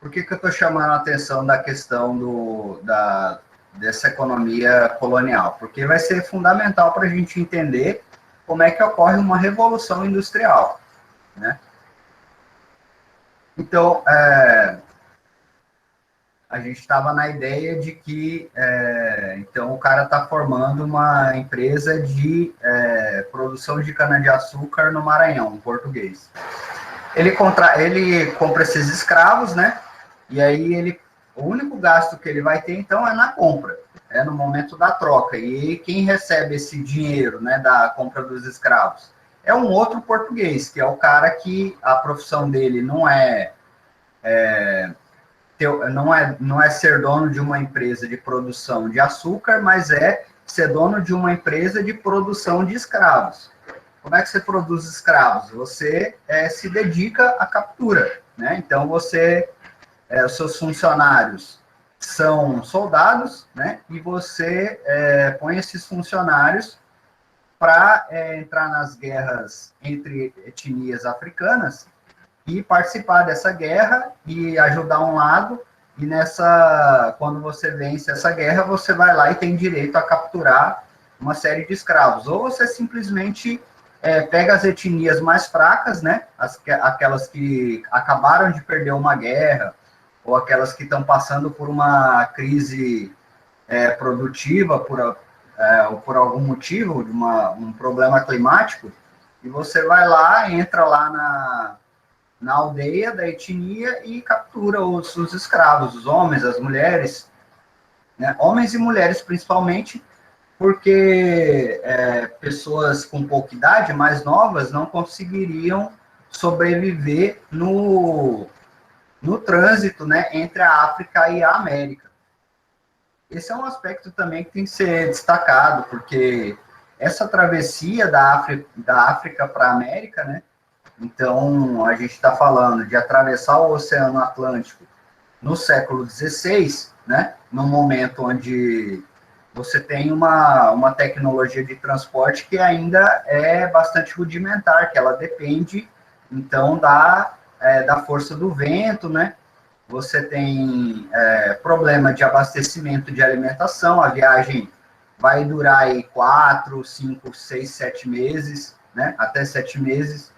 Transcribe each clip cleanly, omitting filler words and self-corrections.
por que eu estou chamando a atenção da questão dessa economia colonial? Porque vai ser fundamental para a gente entender como é que ocorre uma revolução industrial, né? Então, a gente estava na ideia de que, então, o cara está formando uma empresa de produção de cana-de-açúcar no Maranhão, um português. Ele compra esses escravos, né? E aí o único gasto que ele vai ter, então, é na compra, no momento da troca. E quem recebe esse dinheiro, né, da compra dos escravos? É um outro português, que é o cara que a profissão dele não é ser dono de uma empresa de produção de açúcar, mas é ser dono de uma empresa de produção de escravos. Como é que você produz escravos? Você se dedica à captura, né? Então, os seus funcionários são soldados, né? E você põe esses funcionários para entrar nas guerras entre etnias africanas e participar dessa guerra e ajudar um lado. E quando você vence essa guerra, você vai lá e tem direito a capturar uma série de escravos. Ou você simplesmente pega as etnias mais fracas, né? Aquelas que acabaram de perder uma guerra, ou aquelas que estão passando por uma crise produtiva, ou por algum motivo, de um problema climático, e você vai lá, entra lá na aldeia da etnia e captura os escravos, os homens, as mulheres, né? Homens e mulheres principalmente, porque pessoas com pouca idade, mais novas, não conseguiriam sobreviver no trânsito, né, entre a África e a América. Esse é um aspecto também que tem que ser destacado, porque essa travessia da África para a América, né, então a gente está falando de atravessar o Oceano Atlântico no século XVI, né, num momento onde você tem uma tecnologia de transporte que ainda é bastante rudimentar, que ela depende, então, da força do vento, né? Você tem problema de abastecimento de alimentação, a viagem vai durar aí 4, 5, 6, 7 meses, né? Até 7 meses,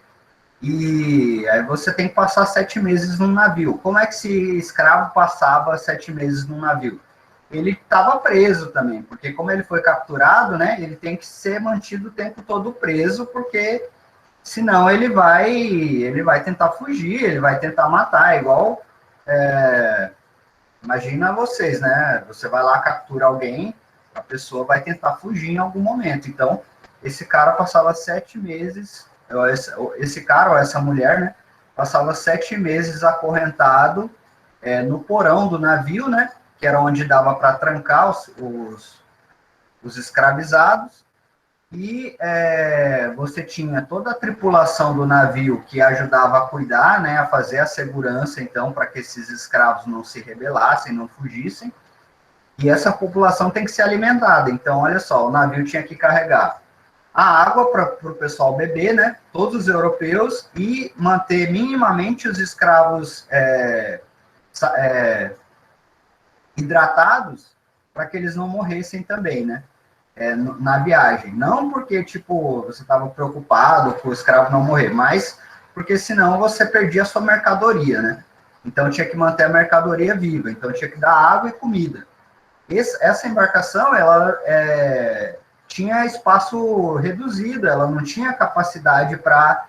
e aí você tem que passar 7 meses num navio. Como é que esse escravo passava 7 meses num navio? Ele estava preso também, porque como ele foi capturado, né, ele tem que ser mantido o tempo todo preso, porque senão ele vai tentar fugir, ele vai tentar matar, igual, imagina vocês, né, você vai lá, captura alguém, a pessoa vai tentar fugir em algum momento, então, esse cara passava 7 meses, esse cara ou essa mulher, né, passava 7 meses acorrentado no porão do navio, né, que era onde dava para trancar os escravizados, e você tinha toda a tripulação do navio que ajudava a cuidar, né, a fazer a segurança, então, para que esses escravos não se rebelassem, não fugissem, e essa população tem que ser alimentada. Então, olha só, o navio tinha que carregar a água para o pessoal beber, né, todos os europeus, e manter minimamente os escravos hidratados, para que eles não morressem também, né? Na viagem. Não porque, tipo, você estava preocupado com o escravo não morrer, mas porque senão você perdia a sua mercadoria, né? Então tinha que manter a mercadoria viva, então tinha que dar água e comida. Essa embarcação, ela tinha espaço reduzido, ela não tinha capacidade para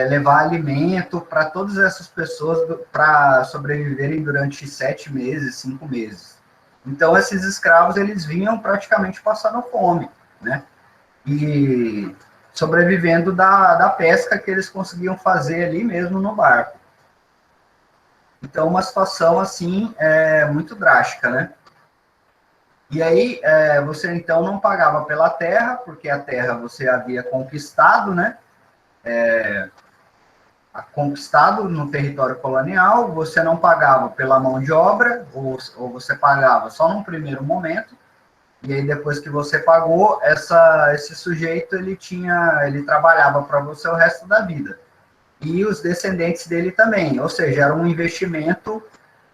levar alimento para todas essas pessoas para sobreviverem durante 7 meses, 5 meses. Então, esses escravos, eles vinham praticamente passando fome, né? E sobrevivendo da pesca que eles conseguiam fazer ali mesmo no barco. Então, uma situação, assim, muito drástica, né? E aí, você, então, não pagava pela terra, porque a terra você havia conquistado, né? Conquistado no território colonial, você não pagava pela mão de obra, ou você pagava só num primeiro momento, e aí depois que você pagou, esse sujeito ele trabalhava para você o resto da vida. E os descendentes dele também, ou seja, era um investimento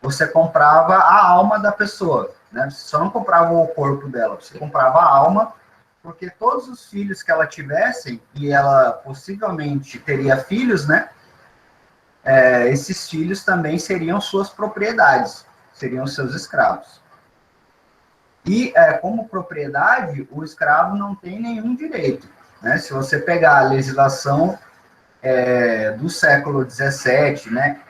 você comprava a alma da pessoa, né? Você só não comprava o corpo dela, você comprava a alma, porque todos os filhos que ela tivesse, e ela possivelmente teria filhos, né? Esses filhos também seriam suas propriedades, seriam seus escravos. E, como propriedade, o escravo não tem nenhum direito, né? Se você pegar a legislação do século XVII, né?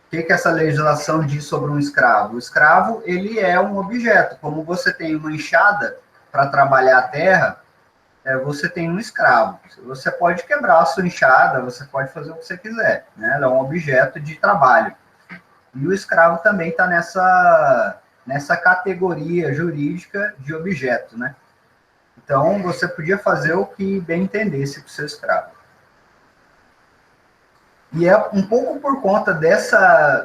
O que essa legislação diz sobre um escravo? O escravo, ele é um objeto. Como você tem uma enxada para trabalhar a terra, você tem um escravo. Você pode quebrar a sua enxada, você pode fazer o que você quiser, né? Ela é um objeto de trabalho. E o escravo também está nessa categoria jurídica de objeto, né? Então, você podia fazer o que bem entendesse com o seu escravo. E é um pouco por conta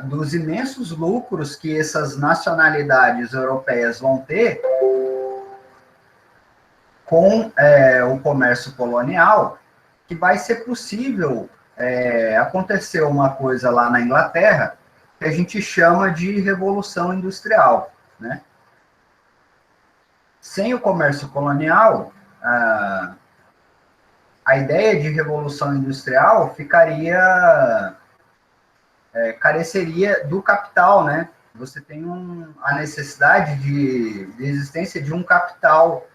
dos imensos lucros que essas nacionalidades europeias vão ter com o comércio colonial, que vai ser possível acontecer uma coisa lá na Inglaterra que a gente chama de Revolução Industrial, né? Sem o comércio colonial, a ideia de Revolução Industrial careceria do capital, né? Você tem a necessidade de existência de um capital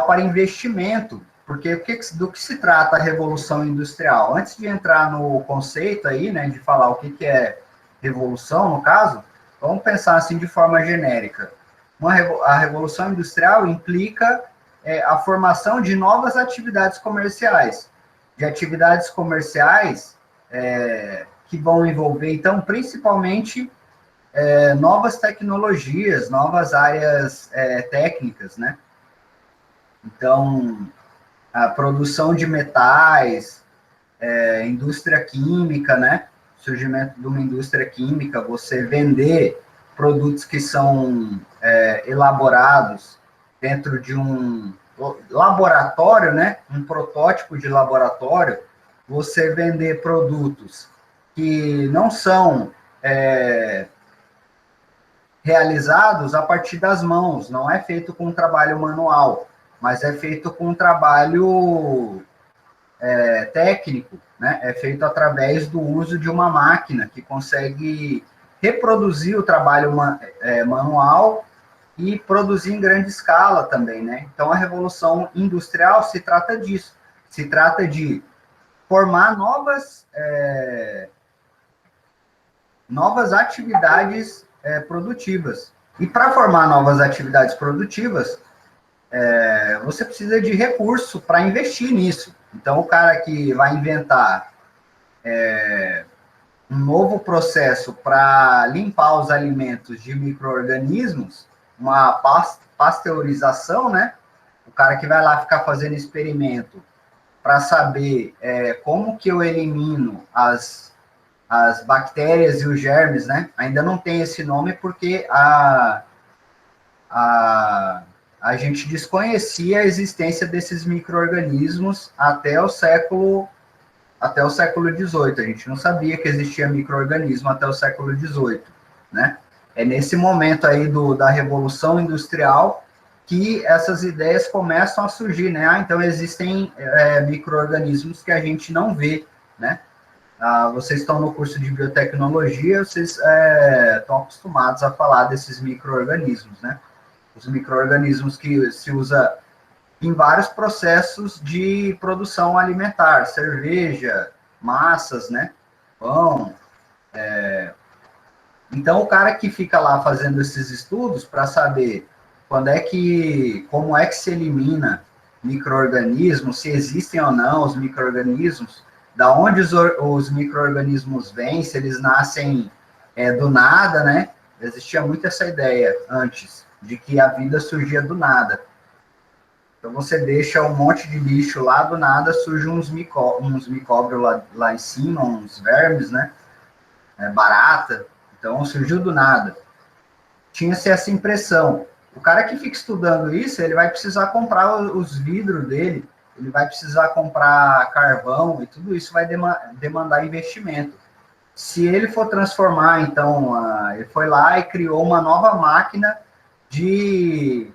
para investimento, porque do que se trata a Revolução Industrial? Antes de entrar no conceito aí, né, de falar o que é revolução, no caso, vamos pensar assim de forma genérica. A Revolução Industrial implica a formação de novas atividades comerciais, que vão envolver, então, principalmente novas tecnologias, novas áreas técnicas, né? Então, a produção de metais, indústria química, né? Surgimento de uma indústria química, você vender produtos que são elaborados dentro de um laboratório, né? Um protótipo de laboratório, você vender produtos que não são realizados a partir das mãos, não é feito com trabalho manual, mas é feito com trabalho técnico, né? É feito através do uso de uma máquina que consegue reproduzir o trabalho manual e produzir em grande escala também, né? Então, a Revolução Industrial se trata disso, se trata de formar novas atividades produtivas. E para formar novas atividades produtivas, você precisa de recurso para investir nisso. Então, o cara que vai inventar um novo processo para limpar os alimentos de micro-organismos, uma pasteurização, né? O cara que vai lá ficar fazendo experimento para saber como que eu elimino as bactérias e os germes, né? Ainda não tem esse nome porque a gente desconhecia a existência desses micro-organismos até o século XVIII. A gente não sabia que existia micro-organismo até o século XVIII, né? É nesse momento aí da Revolução Industrial que essas ideias começam a surgir, né? Então, existem micro-organismos que a gente não vê, né? Vocês estão no curso de biotecnologia, vocês estão acostumados a falar desses micro-organismos, né? Os micro-organismos que se usa em vários processos de produção alimentar, cerveja, massas, né? Pão. Então, o cara que fica lá fazendo esses estudos para saber como é que se elimina micro-organismos, se existem ou não os micro-organismos, da onde os micro-organismos vêm, se eles nascem do nada, né? Existia muito essa ideia antes, de que a vida surgia do nada. Então, você deixa um monte de lixo lá, do nada surge uns micróbios lá em cima, uns vermes, né? Barata. Então, surgiu do nada. Tinha-se essa impressão. O cara que fica estudando isso, ele vai precisar comprar os vidros dele, ele vai precisar comprar carvão e tudo isso vai demandar investimento. Se ele for transformar, então, ele foi lá e criou uma nova máquina de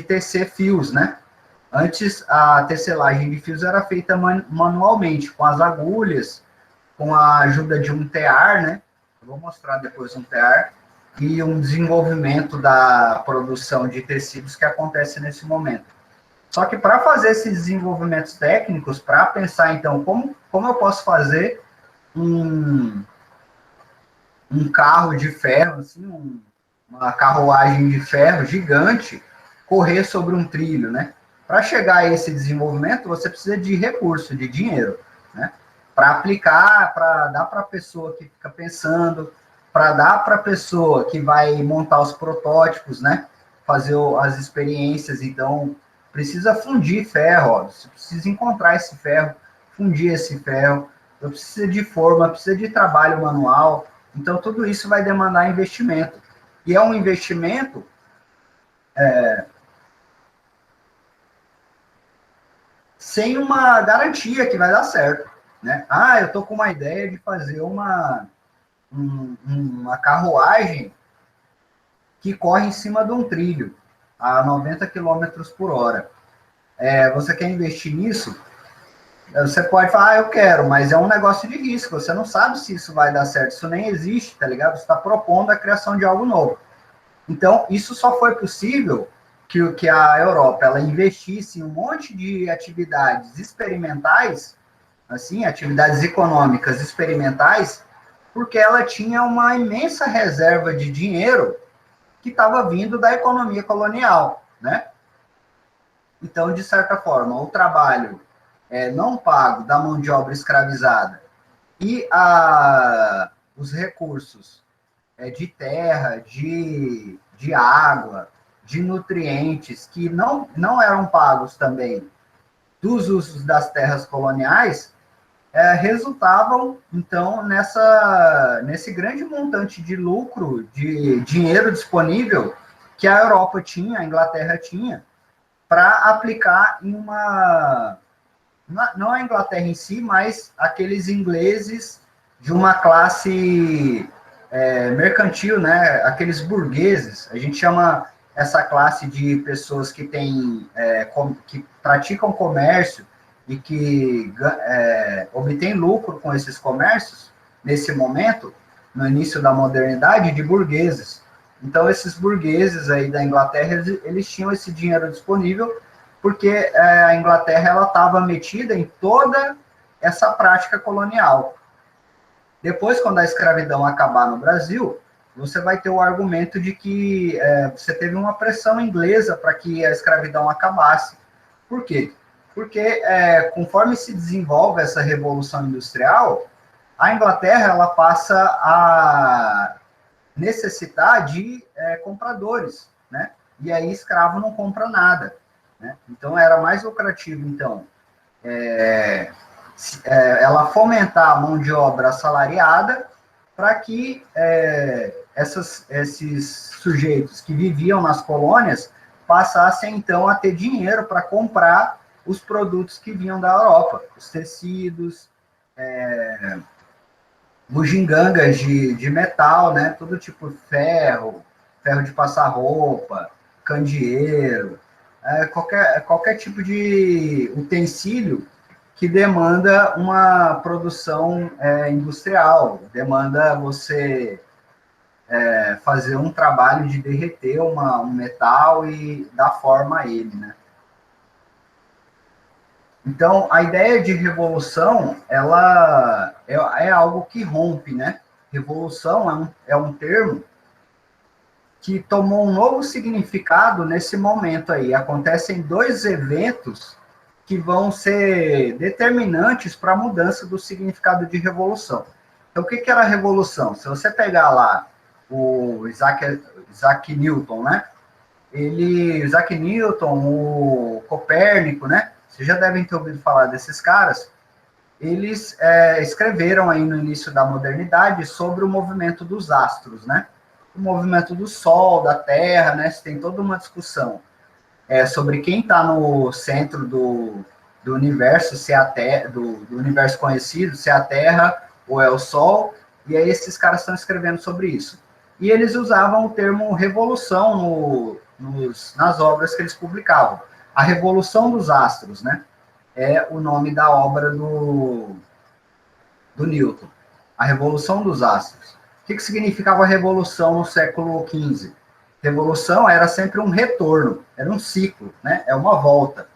tecer fios, né? Antes, a tecelagem de fios era feita manualmente, com as agulhas, com a ajuda de um tear, né? Eu vou mostrar depois um tear, e um desenvolvimento da produção de tecidos que acontece nesse momento. Só que para fazer esses desenvolvimentos técnicos, para pensar, então, como eu posso fazer um carro de ferro, assim, uma carruagem de ferro gigante, correr sobre um trilho, né? Para chegar a esse desenvolvimento, você precisa de recurso, de dinheiro, né? Para aplicar, para dar para a pessoa que fica pensando, para dar para a pessoa que vai montar os protótipos, né? Fazer as experiências. Então, precisa fundir ferro, ó. Você precisa encontrar esse ferro, fundir esse ferro, precisa de forma, precisa de trabalho manual. Então, tudo isso vai demandar investimento. E é um investimento sem uma garantia que vai dar certo, né? Eu estou com uma ideia de fazer uma carruagem que corre em cima de um trilho a 90 km por hora. Você quer investir nisso? Você pode falar, eu quero, mas é um negócio de risco. Você não sabe se isso vai dar certo. Isso nem existe, tá ligado? Você está propondo a criação de algo novo. Então, isso só foi possível que a Europa ela investisse em um monte de atividades experimentais, assim, atividades econômicas experimentais, porque ela tinha uma imensa reserva de dinheiro que estava vindo da economia colonial, né? Então, de certa forma, o trabalho não pago da mão de obra escravizada e os recursos de terra, de água, de nutrientes, que não eram pagos também dos usos das terras coloniais, resultavam, então, nesse grande montante de lucro, de dinheiro disponível que a Europa tinha, a Inglaterra tinha, para aplicar em não a Inglaterra em si, mas aqueles ingleses de uma classe mercantil, né? Aqueles burgueses. A gente chama essa classe de pessoas que que praticam comércio e que obtêm lucro com esses comércios, nesse momento, no início da modernidade, de burgueses. Então, esses burgueses aí da Inglaterra, eles tinham esse dinheiro disponível porque a Inglaterra ela estava metida em toda essa prática colonial. Depois, quando a escravidão acabar no Brasil, você vai ter o argumento de que você teve uma pressão inglesa para que a escravidão acabasse. Por quê? Porque conforme se desenvolve essa revolução industrial, a Inglaterra ela passa a necessitar de compradores, né? E aí escravo não compra nada, né? Então era mais lucrativo, então, ela fomentar a mão de obra assalariada para que esses sujeitos que viviam nas colônias passassem, então, a ter dinheiro para comprar os produtos que vinham da Europa, os tecidos, bugigangas de metal, né? Todo tipo de ferro de passar roupa, candeeiro, qualquer tipo de utensílio que demanda uma produção industrial, demanda você fazer um trabalho de derreter um metal e dar forma a ele, né? Então, a ideia de revolução, ela é algo que rompe, né? Revolução é um termo que tomou um novo significado nesse momento aí. Acontecem dois eventos que vão ser determinantes para a mudança do significado de revolução. Então, o que era a revolução? Se você pegar lá o Isaac Newton, né? Isaac Newton, o Copérnico, né? Vocês já devem ter ouvido falar desses caras. Eles escreveram aí no início da modernidade sobre o movimento dos astros, né? O movimento do Sol, da Terra, né? Você tem toda uma discussão sobre quem está no centro do universo, se é a terra, do universo conhecido, se é a Terra ou é o Sol, e aí esses caras estão escrevendo sobre isso. E eles usavam o termo revolução nas obras que eles publicavam. A Revolução dos Astros, né? É o nome da obra do Newton. A Revolução dos Astros. O que significava a revolução no século XV? Revolução era sempre um retorno, era um ciclo, né? É uma volta.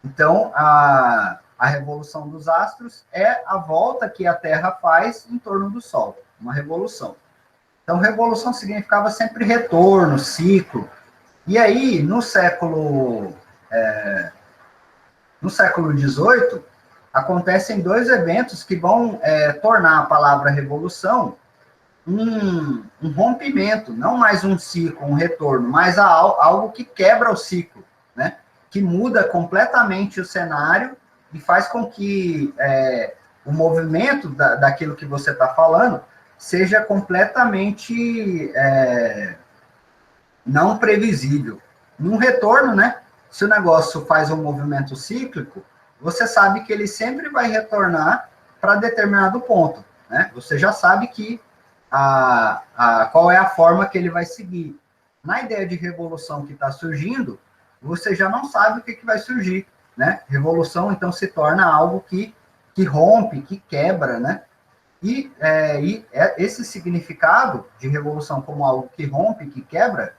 Então, a revolução dos astros é a volta que a Terra faz em torno do Sol, uma revolução. Então, revolução significava sempre retorno, ciclo. E aí, no século XVIII, acontecem dois eventos que vão tornar a palavra revolução um rompimento, não mais um ciclo, um retorno, mas algo que quebra o ciclo, né? Que muda completamente o cenário e faz com que o movimento daquilo que você está falando seja completamente não previsível. Num retorno, né? Se o negócio faz um movimento cíclico, você sabe que ele sempre vai retornar para determinado ponto, né? Você já sabe que qual é a forma que ele vai seguir. Na ideia de revolução que está surgindo, você já não sabe o que vai surgir, né? Revolução, então, se torna algo que rompe, que quebra, né? E esse significado de revolução como algo que rompe, que quebra,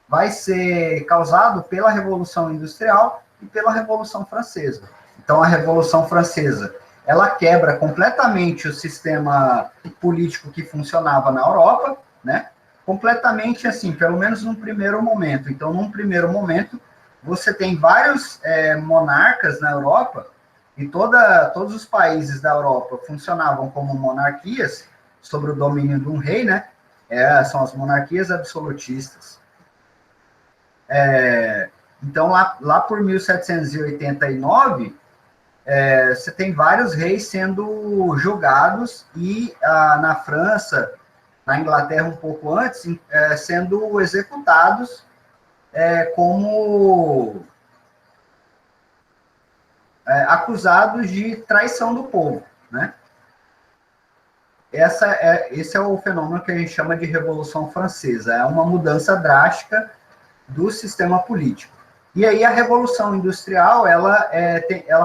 vai ser causado pela Revolução Industrial e pela Revolução Francesa. Então, a Revolução Francesa, ela quebra completamente o sistema político que funcionava na Europa, né? Completamente assim, pelo menos num primeiro momento. Então, num primeiro momento, você tem vários monarcas na Europa, e todos os países da Europa funcionavam como monarquias, sob o domínio de um rei, né? São as monarquias absolutistas. Então, lá por 1789, você tem vários reis sendo julgados e na França, na Inglaterra um pouco antes, sendo executados como acusados de traição do povo, né? Esse é o fenômeno que a gente chama de Revolução Francesa. É uma mudança drástica do sistema político. E aí a Revolução Industrial, ela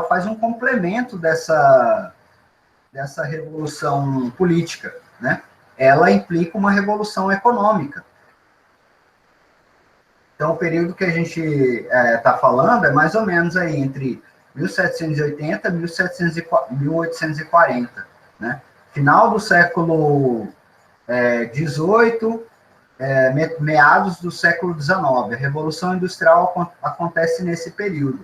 faz um complemento dessa revolução política, né? Ela implica uma revolução econômica. Então, o período que a gente está falando é mais ou menos aí entre 1780 e 1840, né? Final do século XVIII, meados do século XIX. A Revolução Industrial acontece nesse período.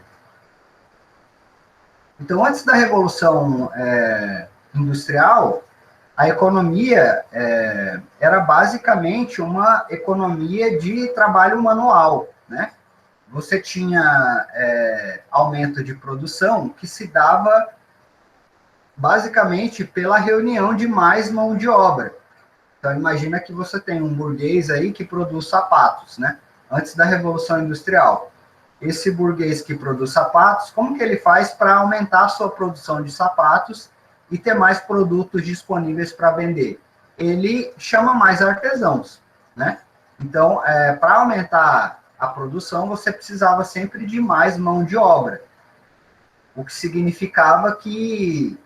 Então, antes da Revolução Industrial, a economia era basicamente uma economia de trabalho manual, né? Você tinha aumento de produção que se dava basicamente pela reunião de mais mão de obra. Então, imagina que você tem um burguês aí que produz sapatos, né? Antes da Revolução Industrial. Esse burguês que produz sapatos, como que ele faz para aumentar a sua produção de sapatos e ter mais produtos disponíveis para vender? Ele chama mais artesãos, né? Então, para aumentar a produção, você precisava sempre de mais mão de obra, o que significava que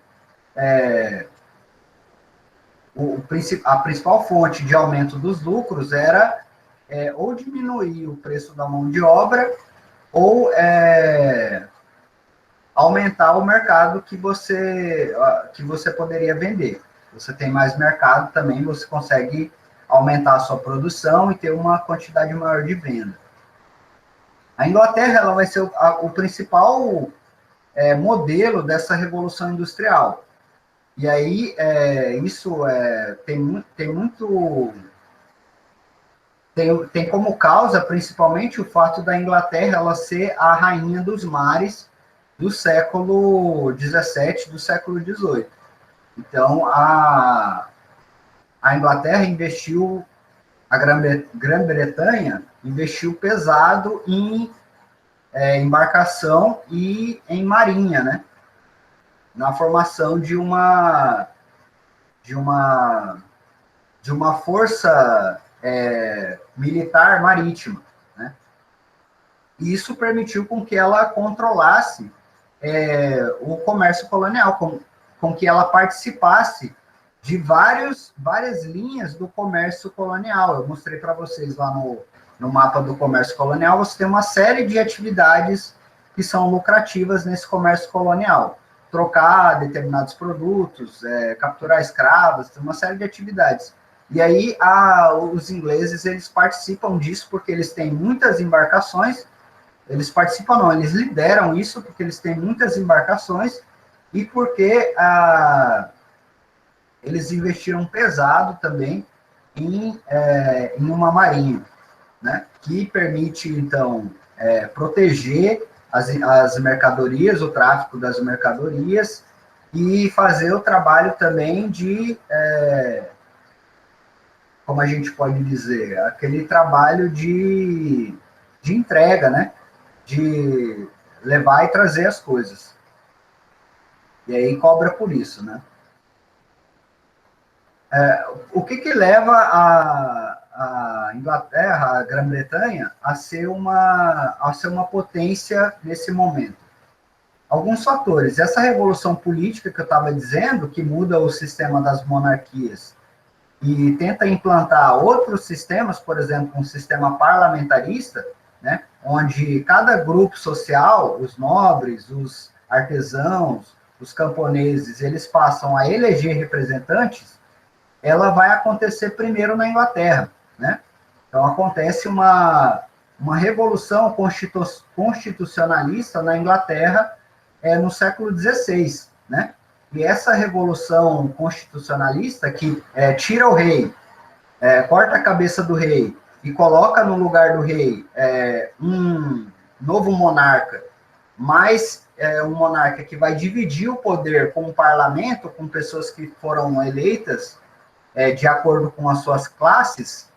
a principal fonte de aumento dos lucros era ou diminuir o preço da mão de obra ou aumentar o mercado que você poderia vender. Você tem mais mercado também, você consegue aumentar a sua produção e ter uma quantidade maior de venda. A Inglaterra ela vai ser o principal modelo dessa revolução industrial. E aí, isso tem como causa, principalmente, o fato da Inglaterra ela ser a rainha dos mares do século XVII, do século XVIII. Então, a Inglaterra investiu, a Grã-Bretanha investiu pesado em embarcação e em marinha, né? Na formação de uma força militar marítima, né? E isso permitiu com que ela controlasse o comércio colonial, com que ela participasse de várias linhas do comércio colonial. Eu mostrei para vocês lá no mapa do comércio colonial, você tem uma série de atividades que são lucrativas nesse comércio colonial. Trocar determinados produtos, capturar escravos, tem uma série de atividades. E aí os ingleses, eles participam disso porque eles têm muitas embarcações, eles participam não, eles lideram isso porque eles têm muitas embarcações e porque eles investiram pesado também em uma marinha, né, que permite, então, proteger as mercadorias, o tráfico das mercadorias, e fazer o trabalho também de, como a gente pode dizer, aquele trabalho de entrega, né, de levar e trazer as coisas. E aí cobra por isso, né. O que leva a Inglaterra, a Grã-Bretanha, a ser uma potência nesse momento? Alguns fatores. Essa revolução política que eu estava dizendo, que muda o sistema das monarquias e tenta implantar outros sistemas, por exemplo, um sistema parlamentarista, né, onde cada grupo social, os nobres, os artesãos, os camponeses, eles passam a eleger representantes, ela vai acontecer primeiro na Inglaterra, né? Então, acontece uma revolução constitucionalista na Inglaterra no século XVI, né? E essa revolução constitucionalista que tira o rei, corta a cabeça do rei e coloca no lugar do rei um novo monarca, mas um monarca que vai dividir o poder com o parlamento, com pessoas que foram eleitas de acordo com as suas classes,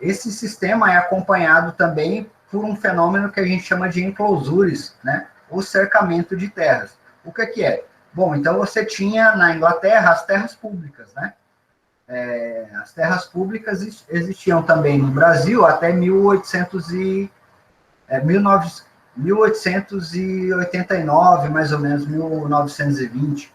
esse sistema é acompanhado também por um fenômeno que a gente chama de enclosures, né? O cercamento de terras. O que é? Bom, então você tinha na Inglaterra as terras públicas, né? As terras públicas existiam também no Brasil até 1889, mais ou menos, 1920.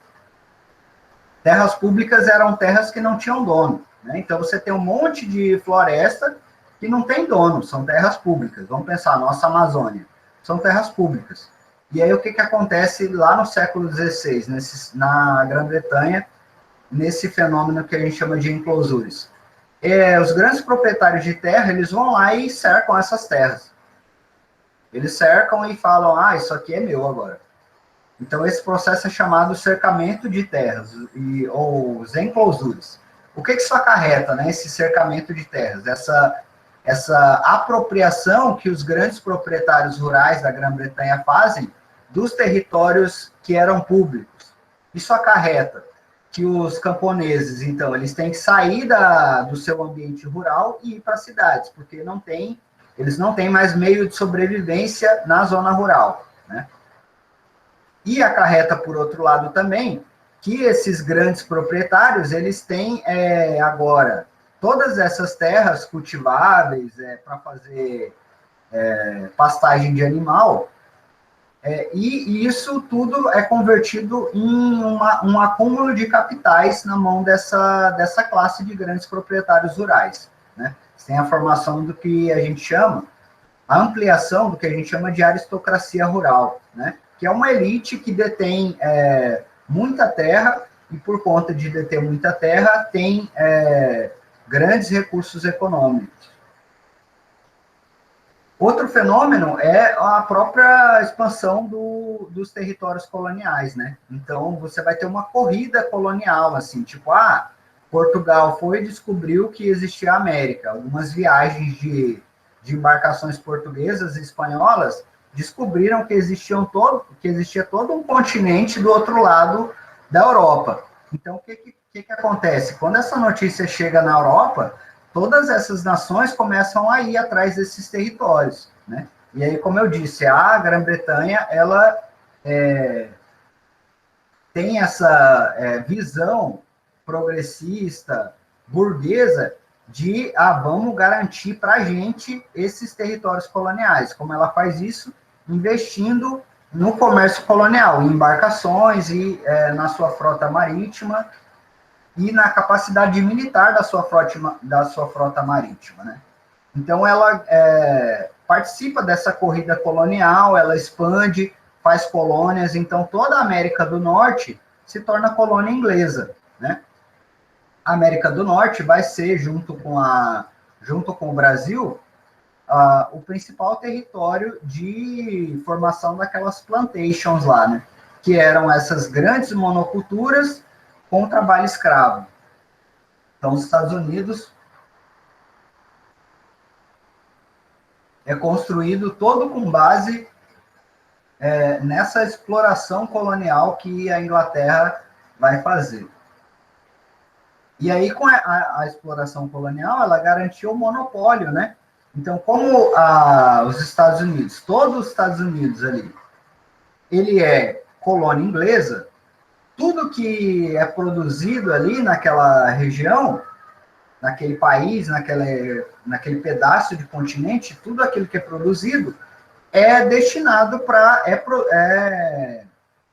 Terras públicas eram terras que não tinham dono, né? Então, você tem um monte de floresta que não tem dono, são terras públicas. Vamos pensar, nossa Amazônia, são terras públicas. E aí, o que acontece lá no século XVI, na Grã-Bretanha, nesse fenômeno que a gente chama de enclosures? Os grandes proprietários de terra, eles vão lá e cercam essas terras. Eles cercam e falam, isso aqui é meu agora. Então, esse processo é chamado cercamento de terras, ou os enclosures. O que isso acarreta, né, esse cercamento de terras? Essa apropriação que os grandes proprietários rurais da Grã-Bretanha fazem dos territórios que eram públicos. Isso acarreta que os camponeses, então, eles têm que sair do seu ambiente rural e ir para as cidades, porque eles não têm mais meio de sobrevivência na zona rural, né? E acarreta, por outro lado, também, que esses grandes proprietários, eles têm agora todas essas terras cultiváveis para fazer pastagem de animal, e isso tudo é convertido em um acúmulo de capitais na mão dessa classe de grandes proprietários rurais, né? Tem a formação do que a gente chama, a ampliação do que a gente chama de aristocracia rural, né? Que é uma elite que detém muita terra e, por conta de deter muita terra, tem grandes recursos econômicos. Outro fenômeno é a própria expansão dos territórios coloniais, né? Então, você vai ter uma corrida colonial, assim, tipo, Portugal foi e descobriu que existia a América. Algumas viagens de embarcações portuguesas e espanholas descobriram que existia todo um continente do outro lado da Europa. Então, o que acontece? Quando essa notícia chega na Europa, todas essas nações começam a ir atrás desses territórios, né? E aí, como eu disse, a Grã-Bretanha, ela tem essa visão progressista, burguesa, de vamos garantir para a gente esses territórios coloniais. Como ela faz isso? Investindo no comércio colonial, em embarcações e na sua frota marítima e na capacidade militar da sua frota marítima, né? Então, ela participa dessa corrida colonial, ela expande, faz colônias, então toda a América do Norte se torna colônia inglesa, né? A América do Norte vai ser, junto com o Brasil, o principal território de formação daquelas plantations lá, né? Que eram essas grandes monoculturas com trabalho escravo. Então, os Estados Unidos é construído todo com base nessa exploração colonial que a Inglaterra vai fazer. E aí, com a exploração colonial, ela garantiu o monopólio, né? Então, como os Estados Unidos, todos os Estados Unidos ali, ele é colônia inglesa, tudo que é produzido ali naquela região, naquele país, naquele pedaço de continente, tudo aquilo que é produzido é destinado para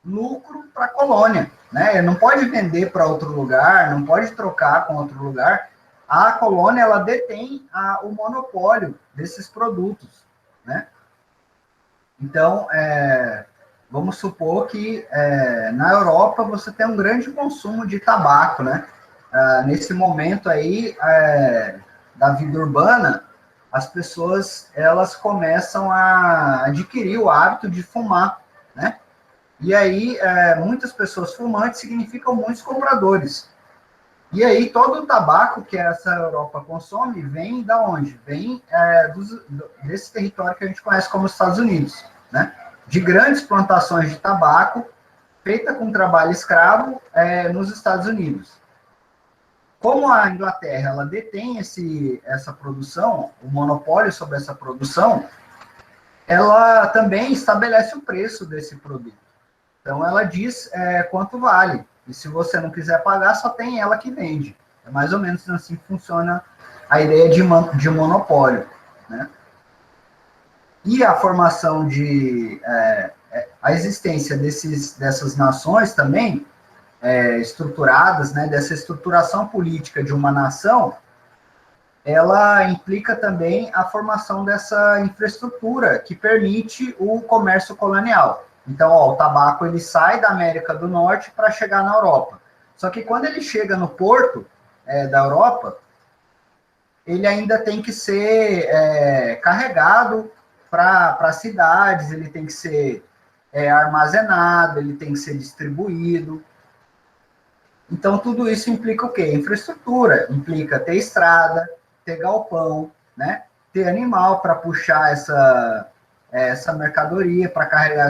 lucro para a colônia, né? Não pode vender para outro lugar, não pode trocar com outro lugar. A colônia, ela detém o monopólio desses produtos, né? Então, vamos supor que na Europa você tem um grande consumo de tabaco, né? Nesse momento aí da vida urbana, as pessoas elas começam a adquirir o hábito de fumar, né? E aí, muitas pessoas fumantes significam muitos compradores. E aí, todo o tabaco que essa Europa consome vem da onde? Vem desse território que a gente conhece como Estados Unidos, né? De grandes plantações de tabaco, feita com trabalho escravo nos Estados Unidos. Como a Inglaterra ela detém essa produção, o monopólio sobre essa produção, ela também estabelece o preço desse produto. Então, ela diz quanto vale. E se você não quiser pagar, só tem ela que vende. É mais ou menos assim que funciona a ideia de monopólio, né? E a formação a existência dessas nações também, estruturadas, né, dessa estruturação política de uma nação, ela implica também a formação dessa infraestrutura que permite o comércio colonial. Então, o tabaco ele sai da América do Norte para chegar na Europa. Só que quando ele chega no porto da Europa, ele ainda tem que ser carregado para cidades, ele tem que ser armazenado, ele tem que ser distribuído. Então, tudo isso implica o quê? Infraestrutura, implica ter estrada, ter galpão, né? Ter animal para puxar essa mercadoria, para carregar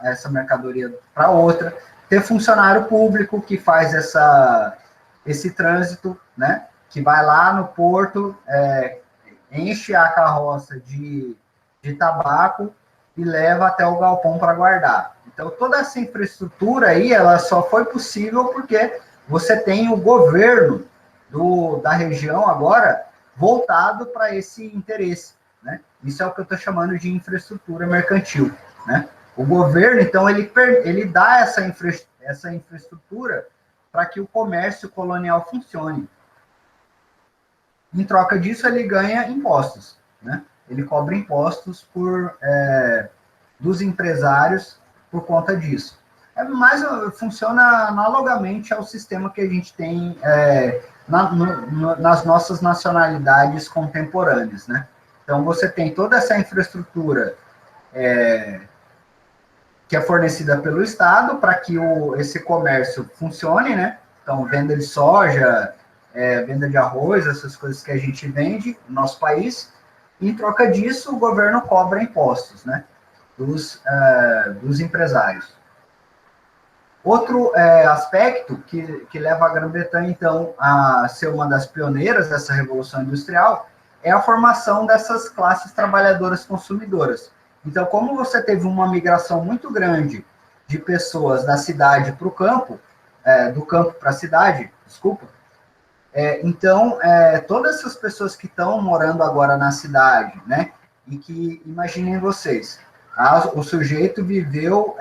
essa mercadoria para outra, ter funcionário público que faz esse trânsito, né? Que vai lá no porto, enche a carroça de tabaco e leva até o galpão para guardar. Então, toda essa infraestrutura aí, ela só foi possível porque você tem o governo da região agora voltado para esse interesse, né? Isso é o que eu estou chamando de infraestrutura mercantil, né? O governo, então, ele dá essa infraestrutura para que o comércio colonial funcione. Em troca disso, ele ganha impostos, né? Ele cobra impostos dos empresários por conta disso. Mas funciona analogamente ao sistema que a gente tem nas nossas nacionalidades contemporâneas, né? Então, você tem toda essa infraestrutura que é fornecida pelo Estado para que esse comércio funcione, né? Então, venda de soja, venda de arroz, essas coisas que a gente vende no nosso país. E, em troca disso, o governo cobra impostos, né? Dos empresários. Outro aspecto que leva a Grã-Bretanha, então, a ser uma das pioneiras dessa revolução industrial é a formação dessas classes trabalhadoras consumidoras. Então, como você teve uma migração muito grande de pessoas da cidade para o campo, do campo para a cidade, desculpa, então, todas essas pessoas que estão morando agora na cidade, né, e que, imaginem vocês, o sujeito viveu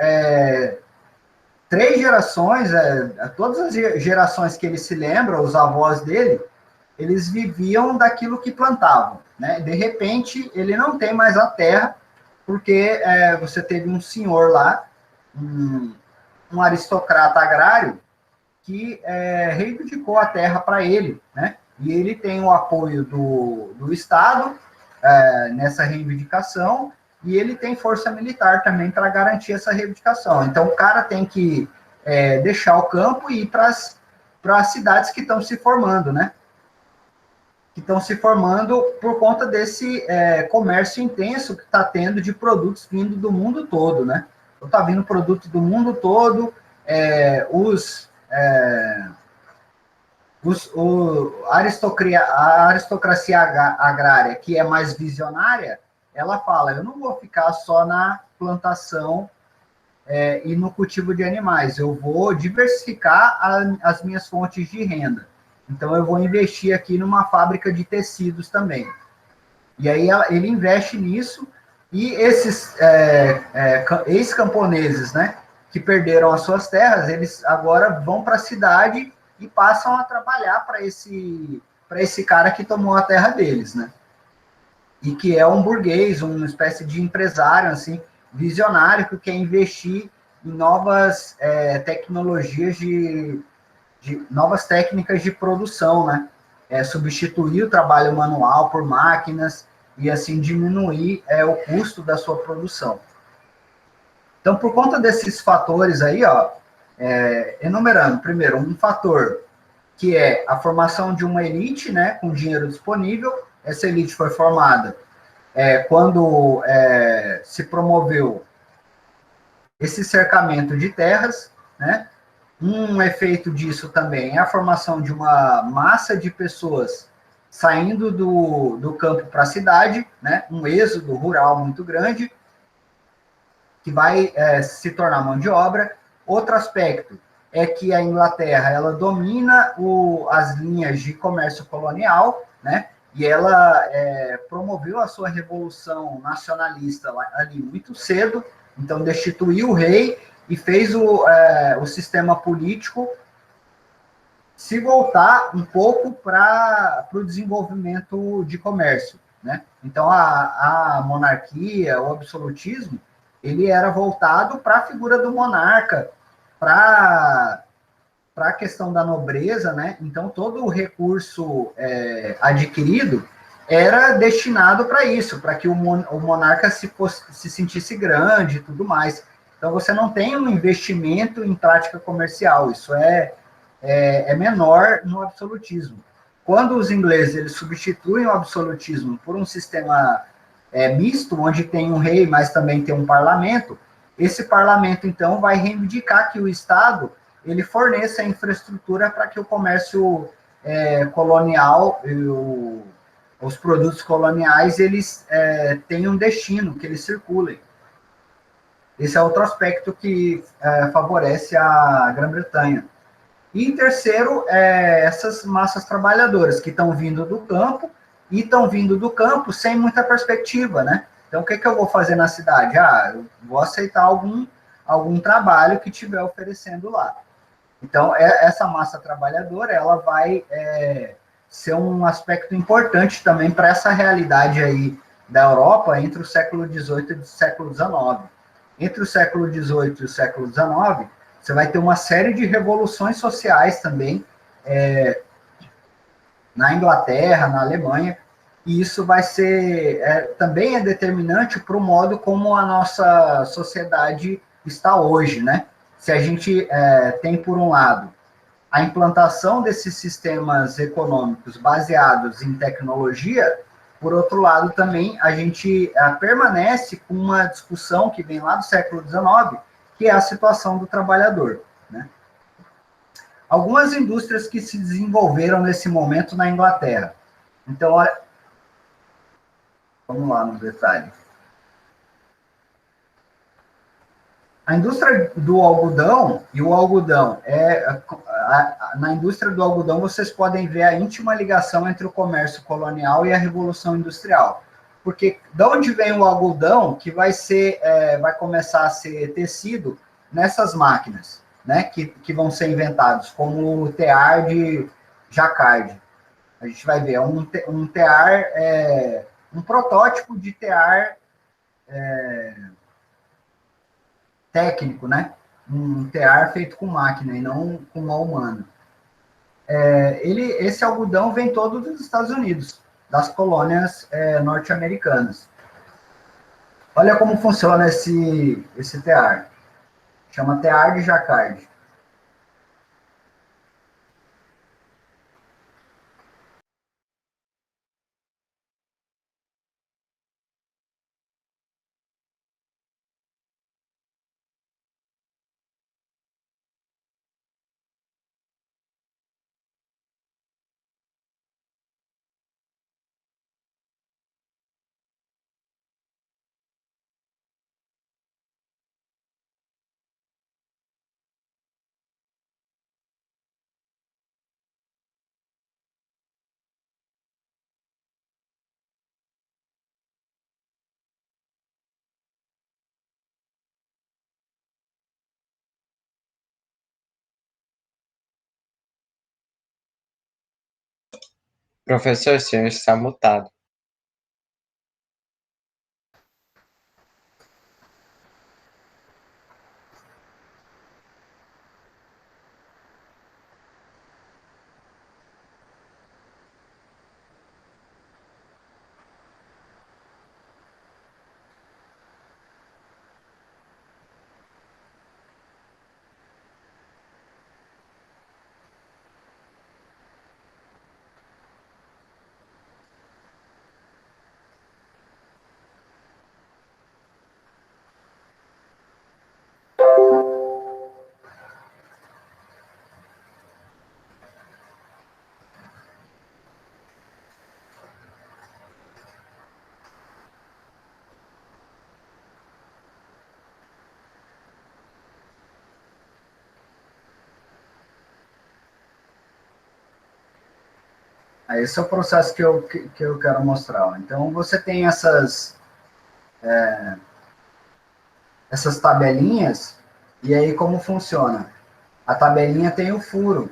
3 gerações, todas as gerações que ele se lembra, os avós dele, eles viviam daquilo que plantavam, né? De repente, ele não tem mais a terra, porque você teve um senhor lá, um aristocrata agrário, que reivindicou a terra para ele, né? E ele tem o apoio do Estado nessa reivindicação, e ele tem força militar também para garantir essa reivindicação. Então, o cara tem que deixar o campo e ir para as cidades que estão se formando, né? Que estão se formando por conta desse comércio intenso que está tendo de produtos vindo do mundo todo, né? Então, está vindo produto do mundo todo, a aristocracia agrária, que é mais visionária, ela fala, eu não vou ficar só na plantação e no cultivo de animais, eu vou diversificar as minhas fontes de renda. Então, eu vou investir aqui numa fábrica de tecidos também. E aí, ele investe nisso, e esses ex-camponeses, né, que perderam as suas terras, eles agora vão para a cidade e passam a trabalhar para esse cara que tomou a terra deles, né? E que é um burguês, uma espécie de empresário, assim, visionário, que quer investir em novas tecnologias novas técnicas de produção, né? Substituir o trabalho manual por máquinas e, assim, diminuir o custo da sua produção. Então, por conta desses fatores aí, ó, enumerando, primeiro, um fator que é a formação de uma elite, né, com dinheiro disponível. Essa elite foi formada quando se promoveu esse cercamento de terras, né? Um efeito disso também é a formação de uma massa de pessoas saindo do campo para a cidade, né? Um êxodo rural muito grande, que vai se tornar mão de obra. Outro aspecto é que a Inglaterra ela domina as linhas de comércio colonial, né? E ela promoveu a sua revolução nacionalista ali muito cedo, então destituiu o rei e fez o sistema político se voltar um pouco para o desenvolvimento de comércio, né? Então, a monarquia, o absolutismo, ele era voltado para a figura do monarca, para a questão da nobreza, né? Então, todo o recurso adquirido era destinado para isso, para que o monarca se sentisse grande e tudo mais. Então, você não tem um investimento em prática comercial, isso é menor no absolutismo. Quando os ingleses eles substituem o absolutismo por um sistema misto, onde tem um rei, mas também tem um parlamento, esse parlamento, então, vai reivindicar que o Estado ele forneça a infraestrutura para que o comércio colonial, os produtos coloniais, eles tenham destino, que eles circulem. Esse é outro aspecto que favorece a Grã-Bretanha. E em terceiro, essas massas trabalhadoras que estão vindo do campo, e estão vindo do campo sem muita perspectiva, né? Então, o que eu vou fazer na cidade? Eu vou aceitar algum trabalho que estiver oferecendo lá. Então, essa massa trabalhadora, ela vai ser um aspecto importante também para essa realidade aí da Europa entre o século XVIII e o século XIX. Entre o século XVIII e o século XIX, você vai ter uma série de revoluções sociais também, na Inglaterra, na Alemanha, e isso vai ser, também é determinante para o modo como a nossa sociedade está hoje, né? Se a gente tem, por um lado, a implantação desses sistemas econômicos baseados em tecnologia, por outro lado, também a gente permanece com uma discussão que vem lá do século XIX, que é a situação do trabalhador. né? Algumas indústrias que se desenvolveram nesse momento na Inglaterra. Então, olha, vamos lá no detalhe. A indústria do algodão, e o algodão na indústria do algodão vocês podem ver a íntima ligação entre o comércio colonial e a Revolução Industrial. Porque de onde vem o algodão que vai começar a ser tecido nessas máquinas, né, que vão ser inventados, como o tear de jacquard. A gente vai ver, é um tear, um protótipo de tear técnico, né? Um tear feito com máquina e não com mão humana. Esse algodão vem todo dos Estados Unidos, das colônias norte-americanas. Olha como funciona esse tear. Chama tear de jacquard. Professor, o senhor está mutado. Esse é o processo que eu quero mostrar. Então, você tem essas tabelinhas, e aí como funciona? A tabelinha tem o furo.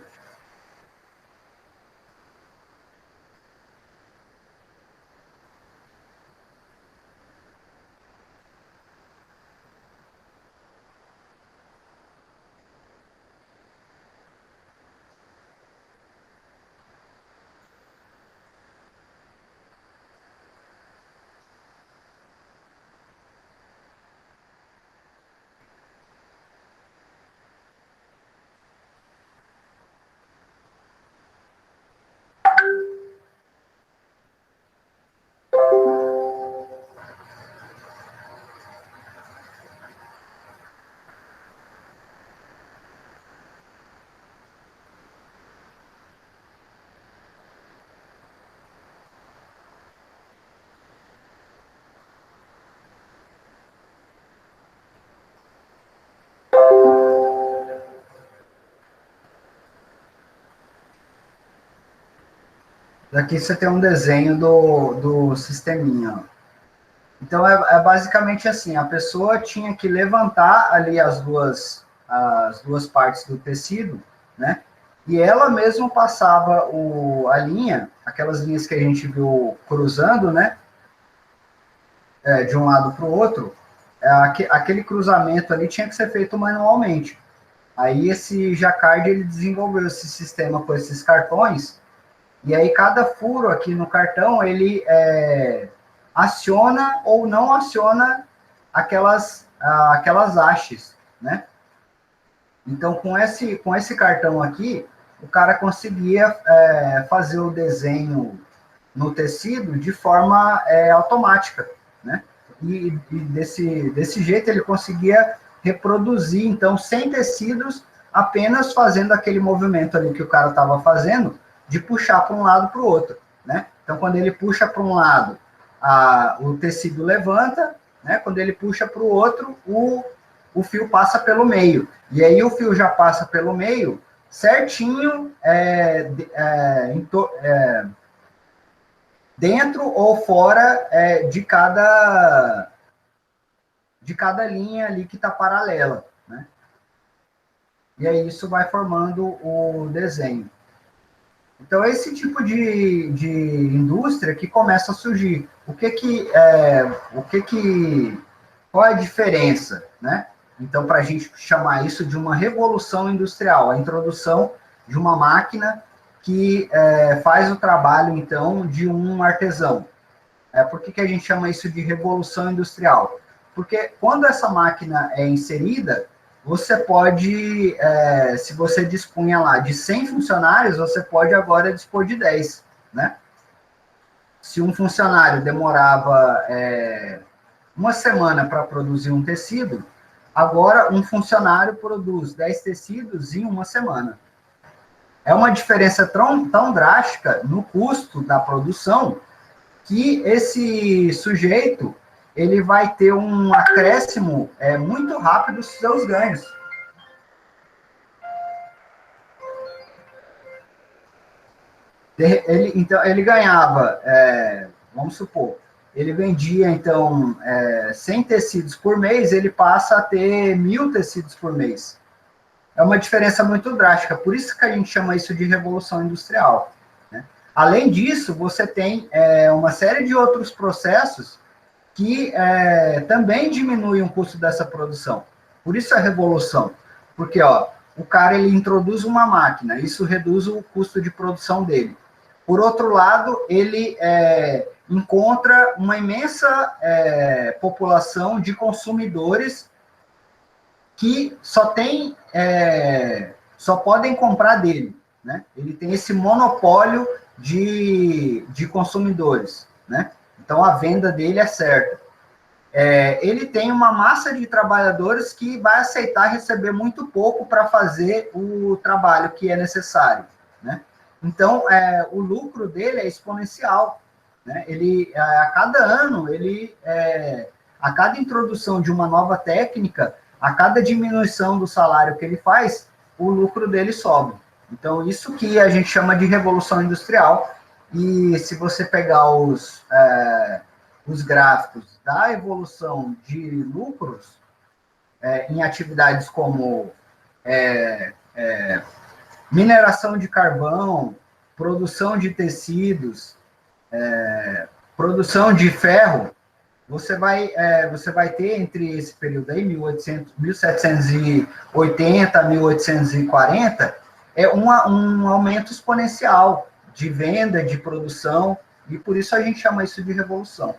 Aqui você tem um desenho do sisteminha. Então, basicamente assim, a pessoa tinha que levantar ali as duas partes do tecido, né? E ela mesma passava a linha, aquelas linhas que a gente viu cruzando, né? De um lado para o outro, aquele cruzamento ali tinha que ser feito manualmente. Aí esse Jacquard, ele desenvolveu esse sistema com esses cartões, e aí cada furo aqui no cartão, ele aciona ou não aciona aquelas hastes, né? Então, com esse cartão aqui, o cara conseguia fazer o desenho no tecido de forma automática, né? E desse jeito ele conseguia reproduzir, então, sem tecidos, apenas fazendo aquele movimento ali que o cara estava fazendo, de puxar para um lado para o outro, né? Então, quando ele puxa para um lado, o tecido levanta, né? Quando ele puxa para o outro, o fio passa pelo meio. E aí o fio já passa pelo meio certinho, dentro ou fora de cada linha ali que está paralela, né? E aí isso vai formando o desenho. Então, é esse tipo de indústria que começa a surgir. Qual é a diferença, né? Então, para a gente chamar isso de uma revolução industrial, a introdução de uma máquina que faz o trabalho, então, de um artesão. Por que a gente chama isso de revolução industrial? Porque quando essa máquina é inserida, você pode, se você dispunha lá de 100 funcionários, você pode agora dispor de 10, né? Se um funcionário demorava uma semana para produzir um tecido, agora um funcionário produz 10 tecidos em uma semana. É uma diferença tão drástica no custo da produção que esse sujeito ele vai ter um acréscimo muito rápido dos seus ganhos. Então, ele ganhava, vamos supor, ele vendia, então, 100 tecidos por mês, ele passa a ter 1.000 tecidos por mês. É uma diferença muito drástica, por isso que a gente chama isso de revolução industrial, né? Além disso, você tem uma série de outros processos que também diminuem o custo dessa produção. Por isso a revolução. Porque o cara ele introduz uma máquina, isso reduz o custo de produção dele. Por outro lado, ele encontra uma imensa população de consumidores que só podem comprar dele, né? Ele tem esse monopólio de consumidores, né? Então, a venda dele é certa. Ele tem uma massa de trabalhadores que vai aceitar receber muito pouco para fazer o trabalho que é necessário, né? Então, o lucro dele é exponencial, né? A cada ano, a cada introdução de uma nova técnica, a cada diminuição do salário que ele faz, o lucro dele sobe. Então, isso que a gente chama de revolução industrial. E se você pegar os gráficos da evolução de lucros em atividades como mineração de carvão, produção de tecidos, produção de ferro, você vai ter entre esse período aí, 1780 a 1840, um aumento exponencial de venda, de produção, e por isso a gente chama isso de revolução.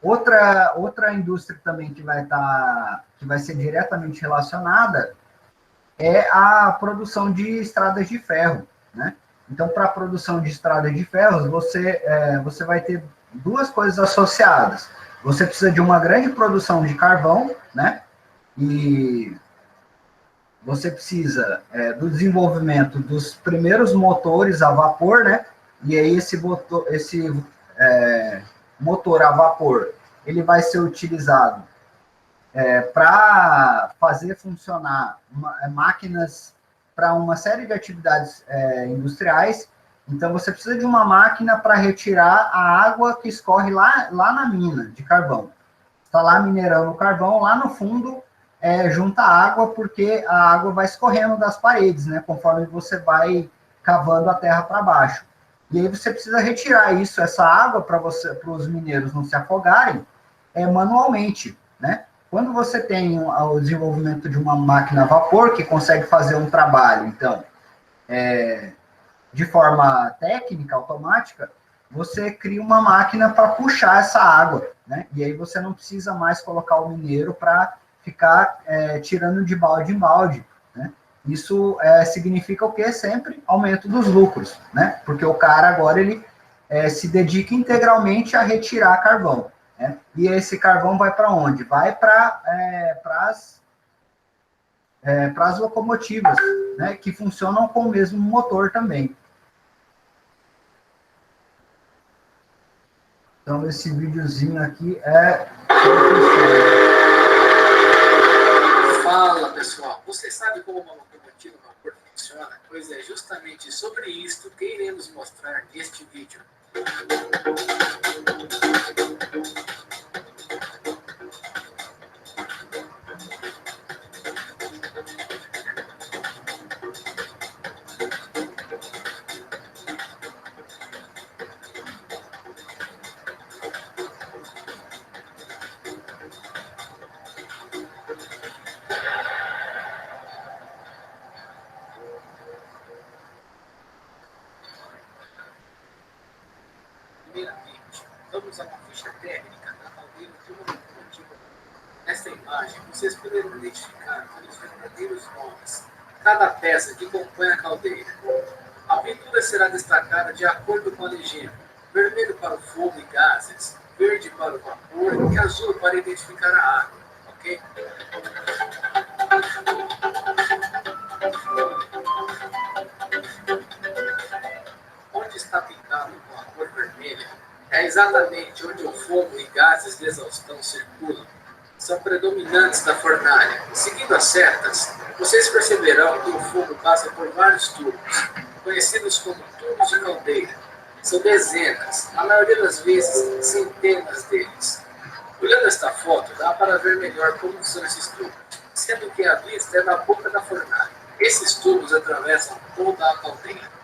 Outra indústria também que vai ser diretamente relacionada é a produção de estradas de ferro, né? Então, para a produção de estradas de ferro, você vai ter duas coisas associadas. Você precisa de uma grande produção de carvão, né? E você precisa do desenvolvimento dos primeiros motores a vapor, né? E aí esse motor a vapor, ele vai ser utilizado para fazer funcionar máquinas para uma série de atividades industriais. Então, você precisa de uma máquina para retirar a água que escorre lá na mina de carvão. Está lá minerando o carvão, lá no fundo junta água, porque a água vai escorrendo das paredes, né, conforme você vai cavando a terra para baixo. E aí você precisa retirar essa água para os mineiros não se afogarem manualmente, né? Quando você tem o desenvolvimento de uma máquina a vapor que consegue fazer um trabalho, então, de forma técnica, automática, você cria uma máquina para puxar essa água, né? E aí você não precisa mais colocar o mineiro para ficar tirando de balde em balde, né? Isso significa o quê? Sempre aumento dos lucros, né? Porque o cara agora, ele se dedica integralmente a retirar carvão, né? E esse carvão vai para onde? Vai para as locomotivas, né? Que funcionam com o mesmo motor também. Então, esse videozinho aqui é... Fala, pessoal. Você sabe como uma locomotiva a vapor funciona? Pois é justamente sobre isto que iremos mostrar neste vídeo. Primeiramente, vamos a uma ficha técnica da caldeira de uma locomotiva. Nesta imagem, vocês poderão identificar os verdadeiros nomes, cada peça que compõe a caldeira. A pintura será destacada de acordo com a legenda: vermelho para o fogo e gases, verde para o vapor e azul para identificar a água, ok? Onde está pintado com a cor vermelha é exatamente onde o fogo e gases de exaustão circulam. São predominantes da fornalha. Seguindo as setas, vocês perceberão que o fogo passa por vários tubos, conhecidos como tubos de caldeira. São dezenas, a maioria das vezes centenas deles. Olhando esta foto, dá para ver melhor como são esses tubos, sendo que a vista é na boca da fornalha. Esses tubos atravessam toda a caldeira.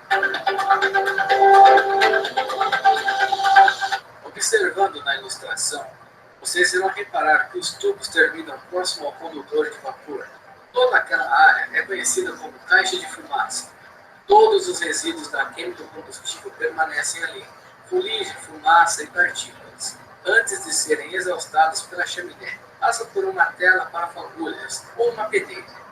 Observando na ilustração, vocês irão reparar que os tubos terminam próximo ao condutor de vapor. Toda aquela área é conhecida como caixa de fumaça. Todos os resíduos da queima do combustível permanecem ali: fuligem, fumaça e partículas, antes de serem exaustados pela chaminé. Passa por uma tela para fagulhas ou uma peneira.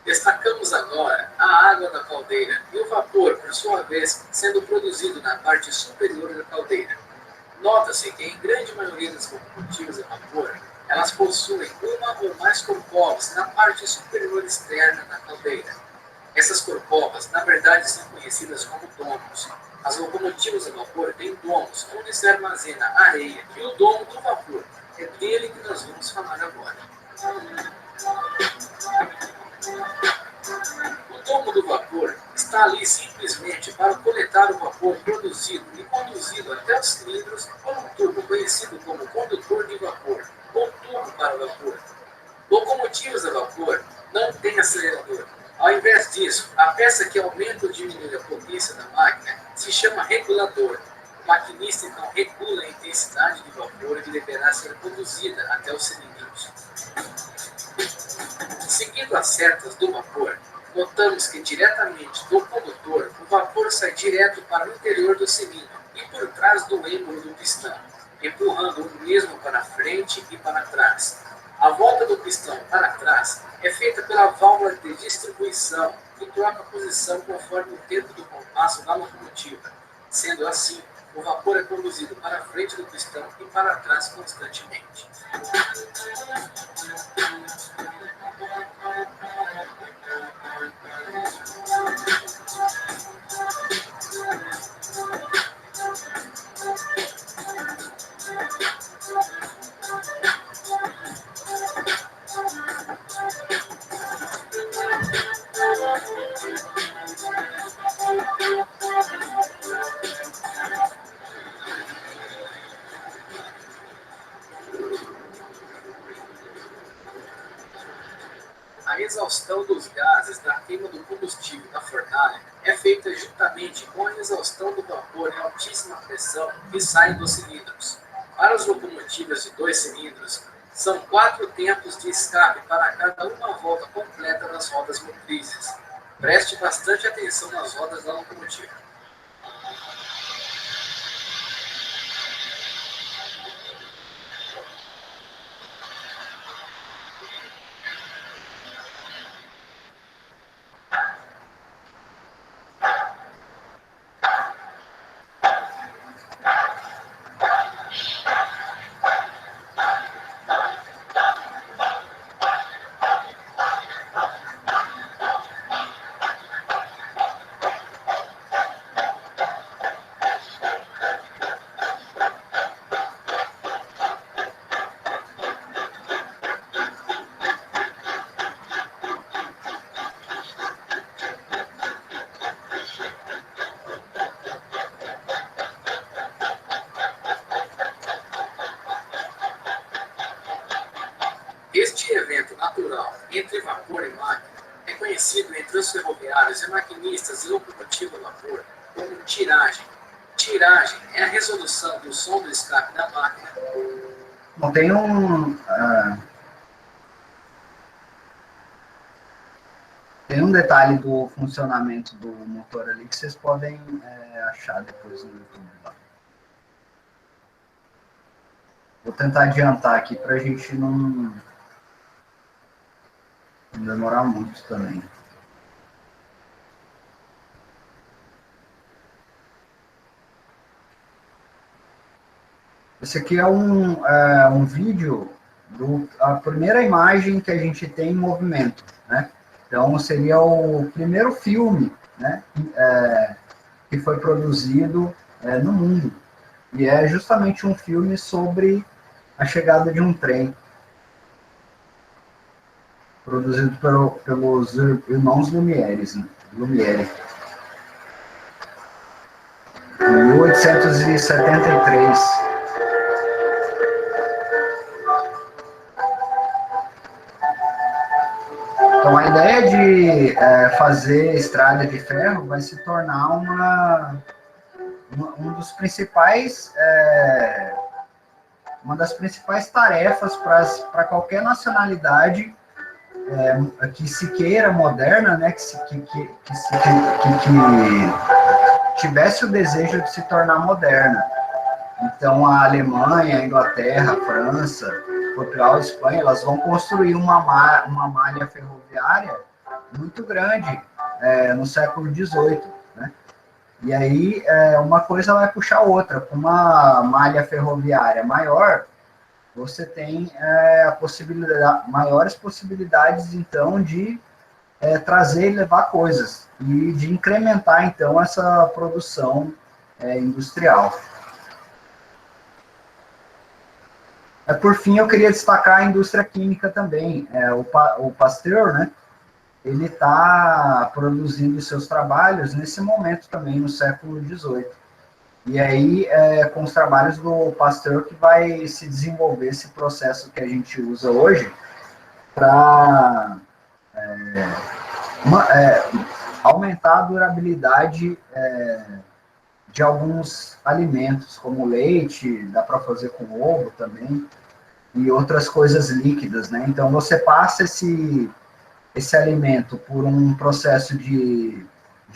Destacamos agora a água da caldeira e o vapor, por sua vez, sendo produzido na parte superior da caldeira. Nota-se que, em grande maioria das locomotivas a vapor, elas possuem uma ou mais corcovas na parte superior externa da caldeira. Essas corcovas, na verdade, são conhecidas como domos. As locomotivas a vapor têm domos, onde se armazena areia, e o domo do vapor é dele que nós vamos falar agora. O domo do vapor está ali simplesmente para coletar o vapor produzido e conduzido até os cilindros por um tubo conhecido como condutor de vapor, ou tubo para vapor. Locomotivas a vapor não têm acelerador. Ao invés disso, a peça que aumenta ou diminui a potência da máquina se chama regulador. O maquinista então regula a intensidade de vapor que deverá ser conduzida até os cilindros. Seguindo as setas do vapor, notamos que diretamente do condutor, o vapor sai direto para o interior do cilindro e por trás do êmbolo do pistão, empurrando o mesmo para frente e para trás. A volta do pistão para trás é feita pela válvula de distribuição, que troca posição conforme o tempo do compasso da locomotiva. Sendo assim, o vapor é conduzido para frente do pistão e para trás constantemente. A exaustão dos gases da queima do combustível da fornalha é feita juntamente com a exaustão do vapor em altíssima pressão que sai dos cilindros. Para as locomotivas de 2 cilindros, são 4 tempos de escape para cada uma volta completa das rodas motrizes. Preste bastante atenção nas rodas da locomotiva. entre vapor e máquina é conhecido entre os ferroviários e maquinistas de locomotiva a vapor como tiragem. Tiragem é a resolução do som do escape da máquina. Bom, tem tem um detalhe do funcionamento do motor ali que vocês podem achar depois no YouTube lá. Vou tentar adiantar aqui para a gente não demorar muito também. Esse aqui é um vídeo a primeira imagem que a gente tem em movimento, né? Então, seria o primeiro filme, né, que foi produzido no mundo. E é justamente um filme sobre a chegada de um trem, produzido pelos irmãos Lumière, né? Lumière. Em 1873. Então, a ideia de fazer estrada de ferro vai se tornar um dos principais, uma das principais tarefas para qualquer nacionalidade que se queira moderna, né, que tivesse o desejo de se tornar moderna. Então, a Alemanha, a Inglaterra, a França, Portugal, a Espanha, elas vão construir uma malha ferroviária muito grande no século XVIII, né? E aí, uma coisa vai puxar a outra. Com uma malha ferroviária maior, você tem maiores possibilidades, então, de trazer e levar coisas e de incrementar, então, essa produção industrial. Por fim, eu queria destacar a indústria química também. O Pasteur, né, ele está produzindo seus trabalhos nesse momento também, no século XVIII. E aí, com os trabalhos do Pasteur, que vai se desenvolver esse processo que a gente usa hoje para aumentar a durabilidade de alguns alimentos, como leite, dá para fazer com ovo também, e outras coisas líquidas, né? Então, você passa esse alimento por um processo de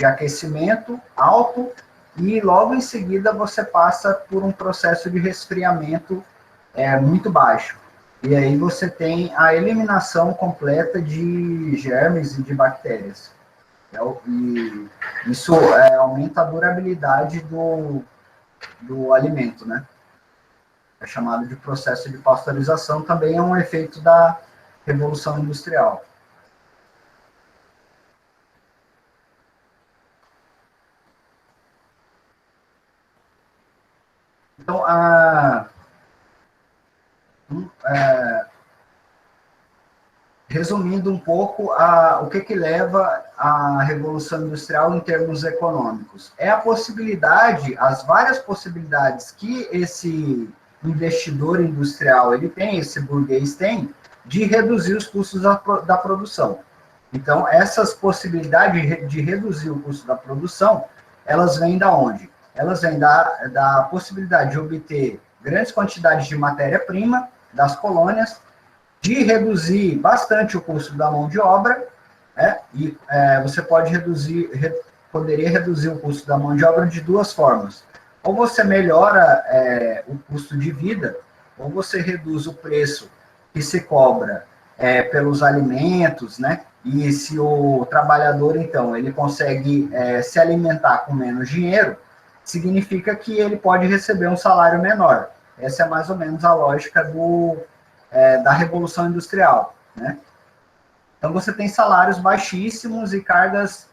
aquecimento alto e logo em seguida você passa por um processo de resfriamento muito baixo. E aí você tem a eliminação completa de germes e de bactérias. E isso aumenta a durabilidade do alimento, né? É chamado de processo de pasteurização, também é um efeito da Revolução Industrial. Então, resumindo um pouco, o que leva à Revolução Industrial em termos econômicos? É a possibilidade, as várias possibilidades que esse investidor industrial ele tem, esse burguês tem, de reduzir os custos da produção. Então, essas possibilidades de reduzir o custo da produção, elas vêm da onde? Elas vêm da possibilidade de obter grandes quantidades de matéria-prima das colônias, de reduzir bastante o custo da mão de obra, e você poderia reduzir o custo da mão de obra de duas formas. Ou você melhora o custo de vida, ou você reduz o preço que se cobra pelos alimentos, né? E se o trabalhador, então, ele consegue se alimentar com menos dinheiro, significa que ele pode receber um salário menor. Essa é mais ou menos a lógica da Revolução Industrial, né? Então, você tem salários baixíssimos e cargas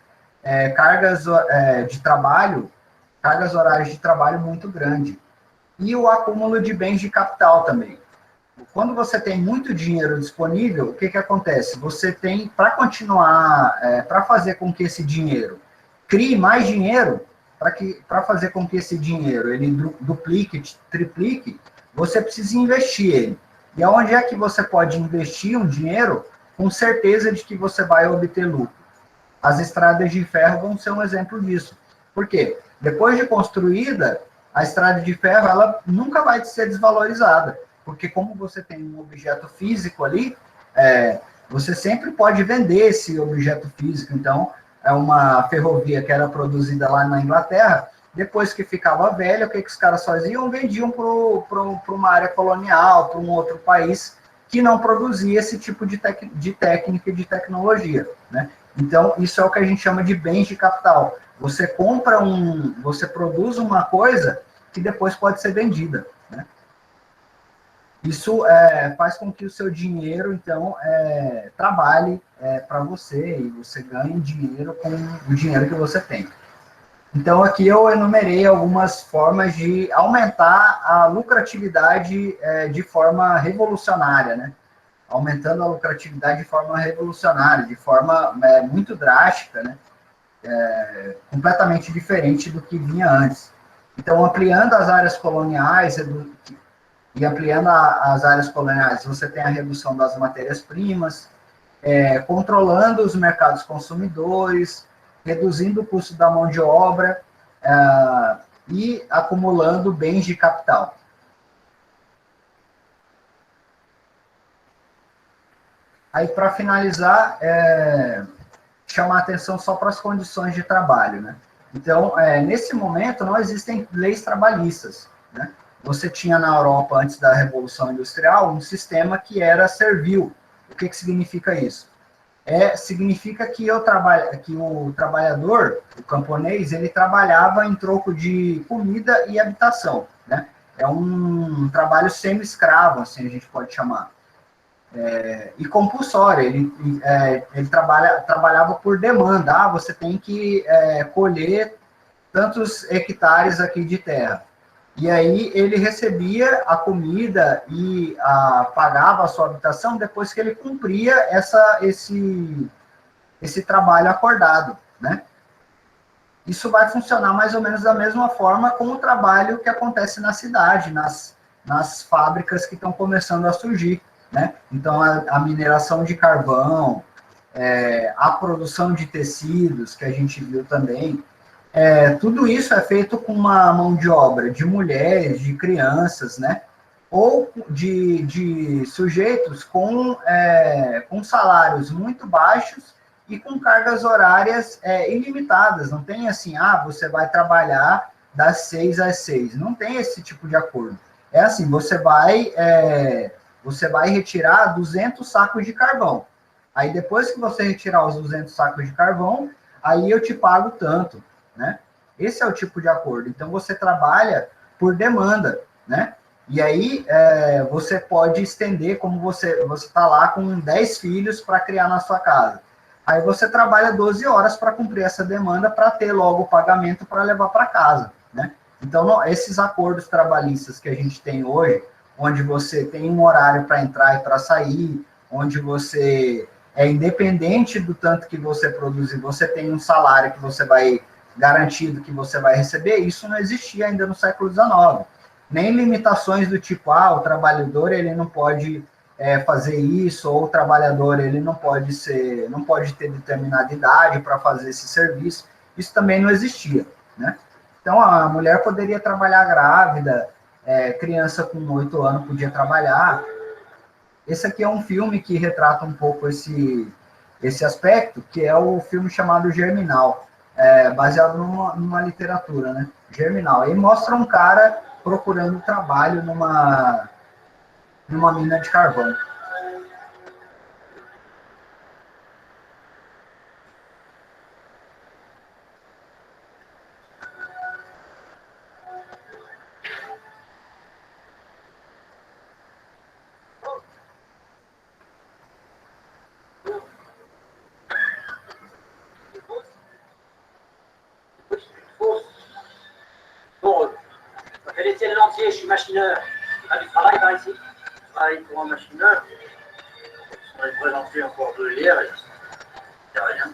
de trabalho, cargas horárias de trabalho muito grande. E o acúmulo de bens de capital também. Quando você tem muito dinheiro disponível, o que acontece? Você tem, para continuar, para fazer com que esse dinheiro crie mais dinheiro, para fazer com que esse dinheiro ele duplique, triplique, você precisa investir ele. E aonde é que você pode investir um dinheiro com certeza de que você vai obter lucro. As estradas de ferro vão ser um exemplo disso. Por quê? Depois de construída, a estrada de ferro ela nunca vai ser desvalorizada, porque como você tem um objeto físico ali, você sempre pode vender esse objeto físico. Então, é uma ferrovia que era produzida lá na Inglaterra, depois que ficava velha, o que os caras faziam? Vendiam para uma área colonial, para um outro país que não produzia esse tipo de técnica e de tecnologia, né? Então, isso é o que a gente chama de bens de capital. Você você produz uma coisa que depois pode ser vendida, né? Isso faz com que o seu dinheiro, então, trabalhe para você e você ganhe dinheiro com o dinheiro que você tem. Então, aqui eu enumerei algumas formas de aumentar a lucratividade de forma revolucionária, né? Aumentando a lucratividade de forma revolucionária, de forma muito drástica, né? Completamente diferente do que vinha antes. Então, ampliando as áreas coloniais e ampliando as áreas coloniais, você tem a redução das matérias-primas, controlando os mercados consumidores, reduzindo o custo da mão de obra e acumulando bens de capital. Aí, para finalizar, chamar a atenção só para as condições de trabalho, né? Então, nesse momento, não existem leis trabalhistas, né? Você tinha na Europa, antes da Revolução Industrial, um sistema que era servil. O que significa isso? Significa que o trabalhador, o camponês, ele trabalhava em troco de comida e habitação, né? É um trabalho semi-escravo, assim a gente pode chamar. E compulsório, ele trabalhava por demanda. Você tem que colher tantos hectares aqui de terra. E aí ele recebia a comida e pagava a sua habitação depois que ele cumpria esse trabalho acordado, né? Isso vai funcionar mais ou menos da mesma forma com o trabalho que acontece na cidade, nas fábricas que estão começando a surgir, né? Então, a mineração de carvão, a produção de tecidos, que a gente viu também, tudo isso é feito com uma mão de obra de mulheres, de crianças, né? Ou de sujeitos com salários muito baixos e com cargas horárias ilimitadas. Não tem assim, você vai trabalhar das 6 às 6. Não tem esse tipo de acordo. É assim, você vai retirar 200 sacos de carvão. Aí depois que você retirar os 200 sacos de carvão, aí eu te pago tanto, né? Esse é o tipo de acordo. Então você trabalha por demanda, né? E aí você pode estender, como você está lá com 10 filhos para criar na sua casa. Aí você trabalha 12 horas para cumprir essa demanda, para ter logo o pagamento para levar para casa, né? Então, esses acordos trabalhistas que a gente tem hoje, onde você tem um horário para entrar e para sair, onde você é independente do tanto que você produzir, você tem um salário que você vai garantido que você vai receber, isso não existia ainda no século XIX. Nem limitações do tipo, o trabalhador ele não pode fazer isso, ou o trabalhador ele não pode ter determinada idade para fazer esse serviço. Isso também não existia, né? Então, a mulher poderia trabalhar grávida, criança com 8 anos podia trabalhar. Esse aqui é um filme que retrata um pouco esse aspecto, que é o filme chamado Germinal, baseado numa literatura, né? Germinal. Aí mostra um cara procurando trabalho numa mina de carvão. Bon, quel était le entier, je suis machineur. Du travail par ici. Je travaille pour un machineur. On va présenter encore de l'air. C'est rien.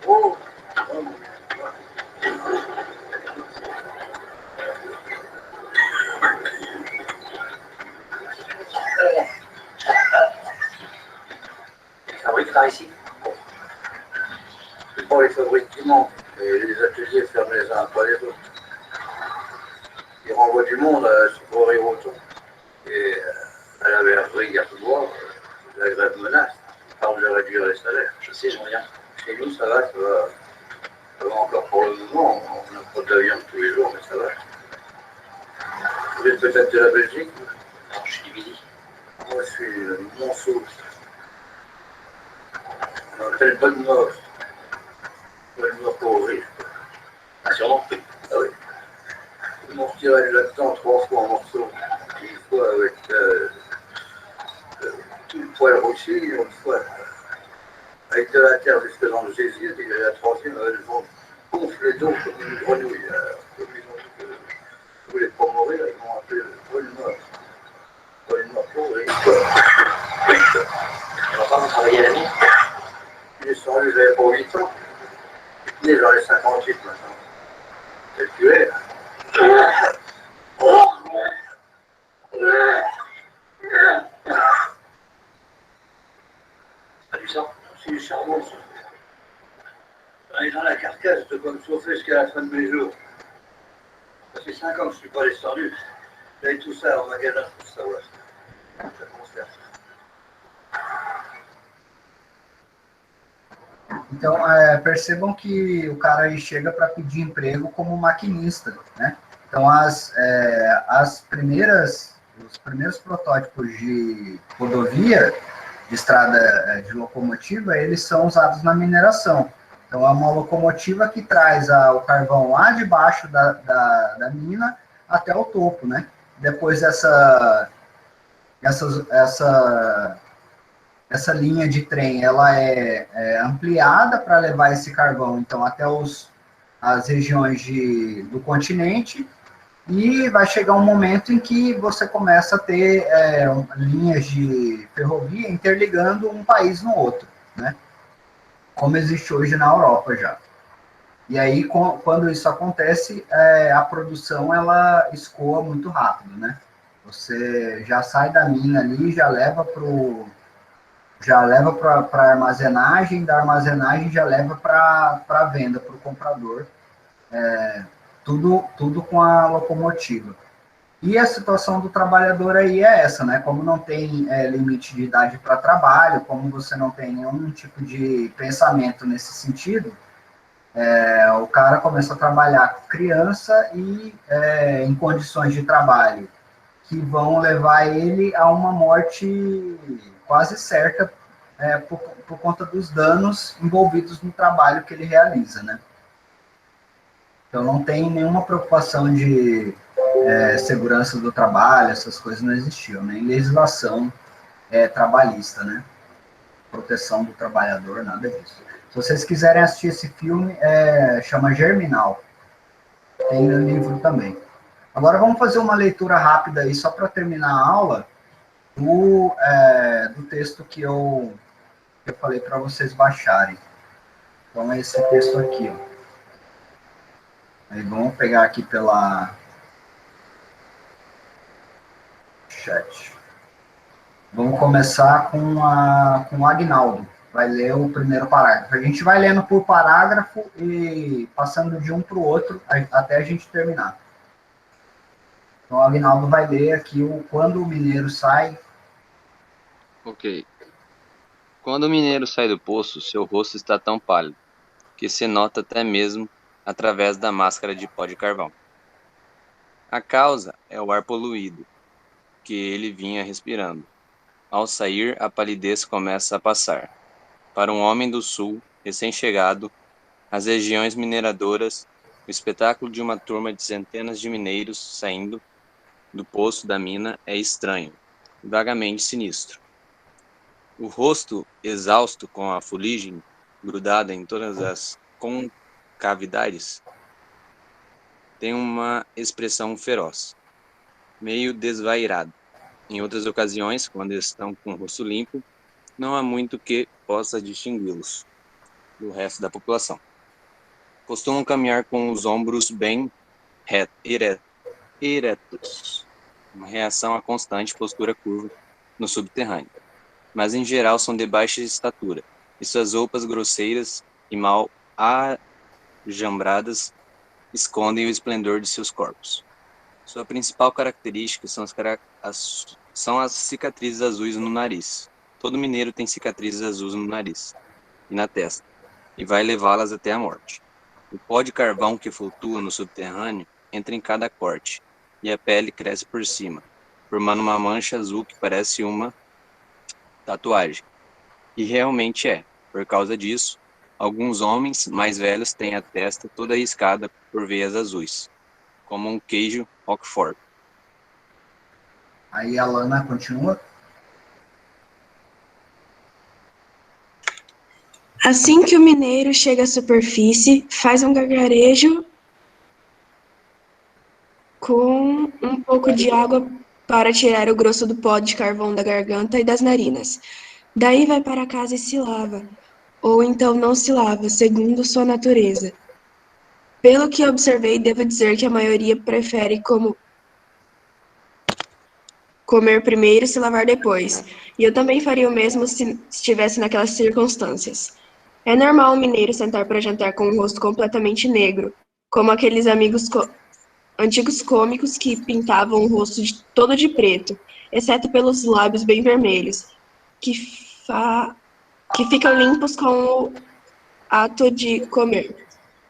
Oh, ils fabriquent par ici. C'est pas les fabriques qui manquent, mais les ateliers ferment les uns après les autres. Ils renvoient du monde à Souverain Auto. Et à la verrerie Garde-Bois, la grève menace. Ils parlent de réduire les salaires. Je sais, je reviens. Chez nous, ça va encore pour le moment. On n'a pas de viande tous les jours, mais ça va. Vous êtes peut-être de la Belgique? Non, je suis du Midi. Moi, je suis de Monceau. On appelle Bonne-Mort. Bonne-Mort pour ouvrir. Ah, sûrement. Ah oui. Ils m'ont retiré là-dedans 3 fois en morceaux. Une fois avec tout le poil roussi, une fois avec de la terre jusque dans le gésier, et la troisième, elles vont gonfler d'eau comme une grenouille. Comme ils ont dit que je voulais pas mourir, ils m'ont appelé Bonne-Mort. Bonne-Mort pour ouvrir. Alors, quand vous travaillez à la mine? Il est sorti, j'avais pas 8 ans. Il est dans les 58 maintenant. C'est le tuer. Pas du sang? C'est du charbon, ça. Et dans la carcasse, de quoi me chauffer jusqu'à la fin de mes jours. Ça fait 5 ans que je ne suis pas descendu. J'avais tout ça en magasin pour savoir. Ça conserve. Então, percebam que o cara aí chega para pedir emprego como maquinista, né? Então, os primeiros protótipos de rodovia, de estrada de locomotiva, eles são usados na mineração. Então, é uma locomotiva que traz o carvão lá de baixo da mina até o topo, né? Depois essa essa linha de trem ela é ampliada para levar esse carvão então até as regiões do continente, e vai chegar um momento em que você começa a ter linhas de ferrovia interligando um país no outro, né? Como existe hoje na Europa já. E aí, quando isso acontece, a produção ela escoa muito rápido, né? Você já sai da mina ali, já leva para armazenagem, da armazenagem já leva para venda, para o comprador, tudo com a locomotiva. E a situação do trabalhador aí é essa, né? Como não tem limite de idade para trabalho, como você não tem nenhum tipo de pensamento nesse sentido, o cara começa a trabalhar com criança e em condições de trabalho que vão levar ele a uma morte quase certa por conta dos danos envolvidos no trabalho que ele realiza, né? Então não tem nenhuma preocupação de segurança do trabalho, essas coisas não existiam, nem legislação trabalhista, né? Proteção do trabalhador, nada disso. Se vocês quiserem assistir esse filme, chama Germinal. Tem no livro também. Agora vamos fazer uma leitura rápida aí, só para terminar a aula, do texto que eu falei para vocês baixarem. Então é esse texto aqui, ó. Aí vamos pegar aqui pela chat. Vamos começar com o Agnaldo. Vai ler o primeiro parágrafo. A gente vai lendo por parágrafo e passando de um para o outro até a gente terminar. Então, o Agnaldo vai ler aqui quando o mineiro sai. Ok. Quando o mineiro sai do poço, seu rosto está tão pálido que se nota até mesmo através da máscara de pó de carvão. A causa é o ar poluído que ele vinha respirando. Ao sair, a palidez começa a passar. Para um homem do sul, recém-chegado, as regiões mineradoras, o espetáculo de uma turma de centenas de mineiros saindo do poço da mina é estranho, vagamente sinistro. O rosto exausto, com a fuligem grudada em todas as concavidades, tem uma expressão feroz, meio desvairado. Em outras ocasiões, quando estão com o rosto limpo, não há muito que possa distingui-los. do resto da população. Costumam caminhar com os ombros bem eretos, uma reação à constante postura curva no subterrâneo, mas em geral são de baixa estatura, e suas roupas grosseiras e mal ajambradas escondem o esplendor de seus corpos. Sua principal característica são as cicatrizes azuis no nariz. Todo mineiro tem cicatrizes azuis no nariz e na testa, e vai levá-las até a morte. O pó de carvão que flutua no subterrâneo entra em cada corte, e a pele cresce por cima, formando uma mancha azul que parece uma tatuagem. E realmente é. Por causa disso, alguns homens mais velhos têm a testa toda riscada por veias azuis, como um queijo Roquefort. Aí a Lana continua. Assim que o mineiro chega à superfície, faz um gargarejo com um pouco de água para tirar o grosso do pó de carvão da garganta e das narinas. Daí vai para casa e se lava, ou então não se lava, segundo sua natureza. Pelo que observei, devo dizer que a maioria prefere comer primeiro e se lavar depois. E eu também faria o mesmo se estivesse naquelas circunstâncias. É normal o mineiro sentar para jantar com o rosto completamente negro, como aqueles antigos cômicos que pintavam o rosto todo de preto, exceto pelos lábios bem vermelhos, que ficam limpos com o ato de comer.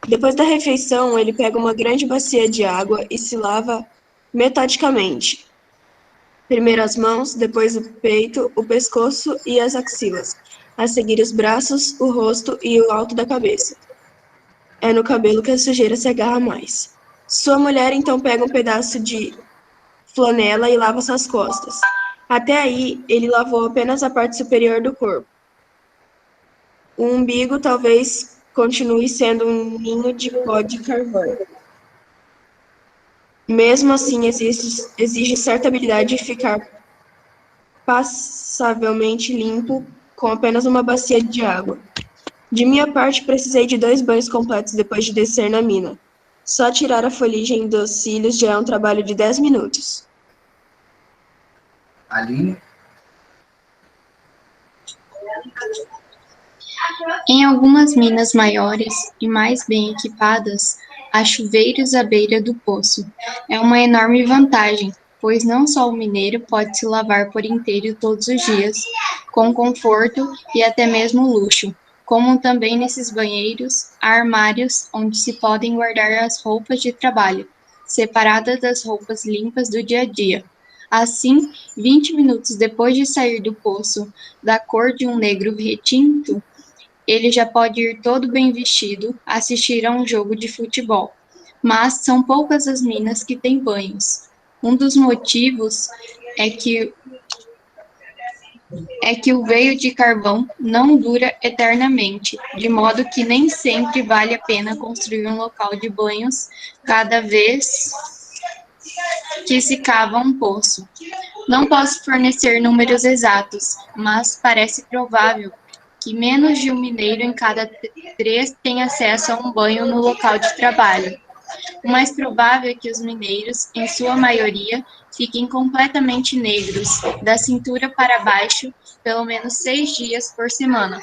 Depois da refeição, ele pega uma grande bacia de água e se lava metodicamente. Primeiro as mãos, depois o peito, o pescoço e as axilas. A seguir os braços, o rosto e o alto da cabeça. É no cabelo que a sujeira se agarra mais. Sua mulher então pega um pedaço de flanela e lava suas costas. Até aí, ele lavou apenas a parte superior do corpo. O umbigo talvez continue sendo um ninho de pó de carvão. Mesmo assim, exige certa habilidade de ficar passavelmente limpo com apenas uma bacia de água. De minha parte, precisei de 2 banhos completos depois de descer na mina. Só tirar a folhagem dos cílios já é um trabalho de 10 minutos. Aline? Em algumas minas maiores e mais bem equipadas, há chuveiros à beira do poço. É uma enorme vantagem, pois não só o mineiro pode se lavar por inteiro todos os dias, com conforto e até mesmo luxo, como também nesses banheiros há armários onde se podem guardar as roupas de trabalho, separadas das roupas limpas do dia a dia. Assim, 20 minutos depois de sair do poço, da cor de um negro retinto, ele já pode ir todo bem vestido assistir a um jogo de futebol. Mas são poucas as minas que têm banhos. Um dos motivos é que o veio de carvão não dura eternamente, de modo que nem sempre vale a pena construir um local de banhos cada vez que se cava um poço. Não posso fornecer números exatos, mas parece provável que menos de um mineiro em cada 3 tem acesso a um banho no local de trabalho. O mais provável é que os mineiros, em sua maioria, fiquem completamente negros, da cintura para baixo, pelo menos 6 dias por semana.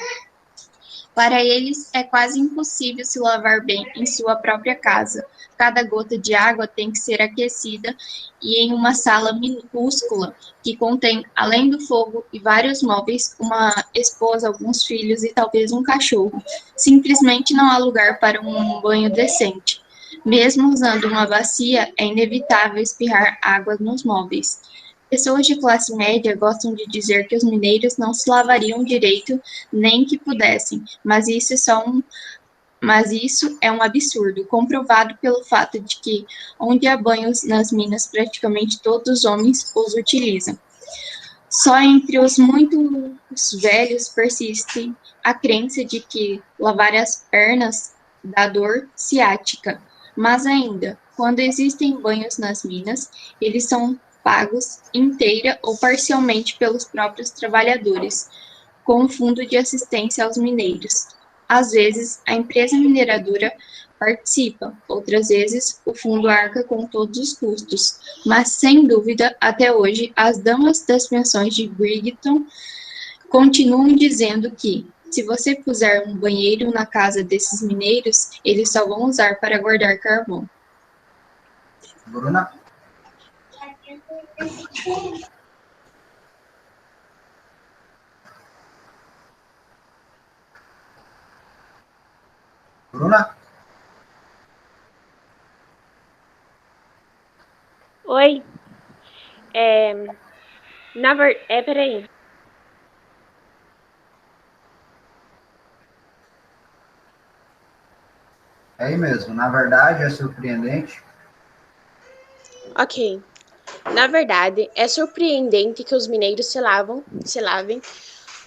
Para eles, é quase impossível se lavar bem em sua própria casa. Cada gota de água tem que ser aquecida e em uma sala minúscula que contém, além do fogo e vários móveis, uma esposa, alguns filhos e talvez um cachorro. Simplesmente não há lugar para um banho decente. Mesmo usando uma bacia, é inevitável espirrar água nos móveis. Pessoas de classe média gostam de dizer que os mineiros não se lavariam direito nem que pudessem, mas isso é um absurdo, comprovado pelo fato de que, onde há banhos nas minas, praticamente todos os homens os utilizam. Só entre os muito velhos persiste a crença de que lavar as pernas dá dor ciática. Mas ainda, quando existem banhos nas minas, eles são pagos inteira ou parcialmente pelos próprios trabalhadores, com o Fundo de Assistência aos Mineiros. Às vezes, a empresa mineradora participa, outras vezes, o fundo arca com todos os custos. Mas, sem dúvida, até hoje, as damas das pensões de Brighton continuam dizendo que, se você puser um banheiro na casa desses mineiros, eles só vão usar para guardar carvão. Bruna? Bruna? Oi. Peraí. É aí mesmo. Na verdade, é surpreendente. Ok. Na verdade, é surpreendente que os mineiros se lavem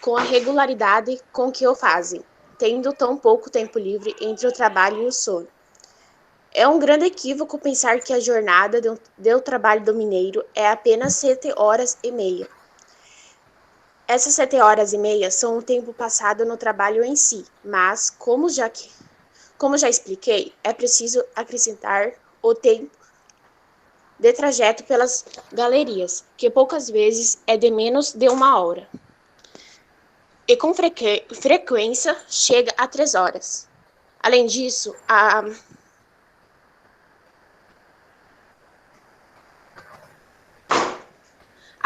com a regularidade com que o fazem, tendo tão pouco tempo livre entre o trabalho e o sono. É um grande equívoco pensar que a jornada do trabalho do mineiro é apenas 7 horas e meia. Essas 7 horas e meia são o tempo passado no trabalho em si, mas, como já expliquei, é preciso acrescentar o tempo de trajeto pelas galerias, que poucas vezes é de menos de 1 hora. E com frequência chega a 3 horas. Além disso, a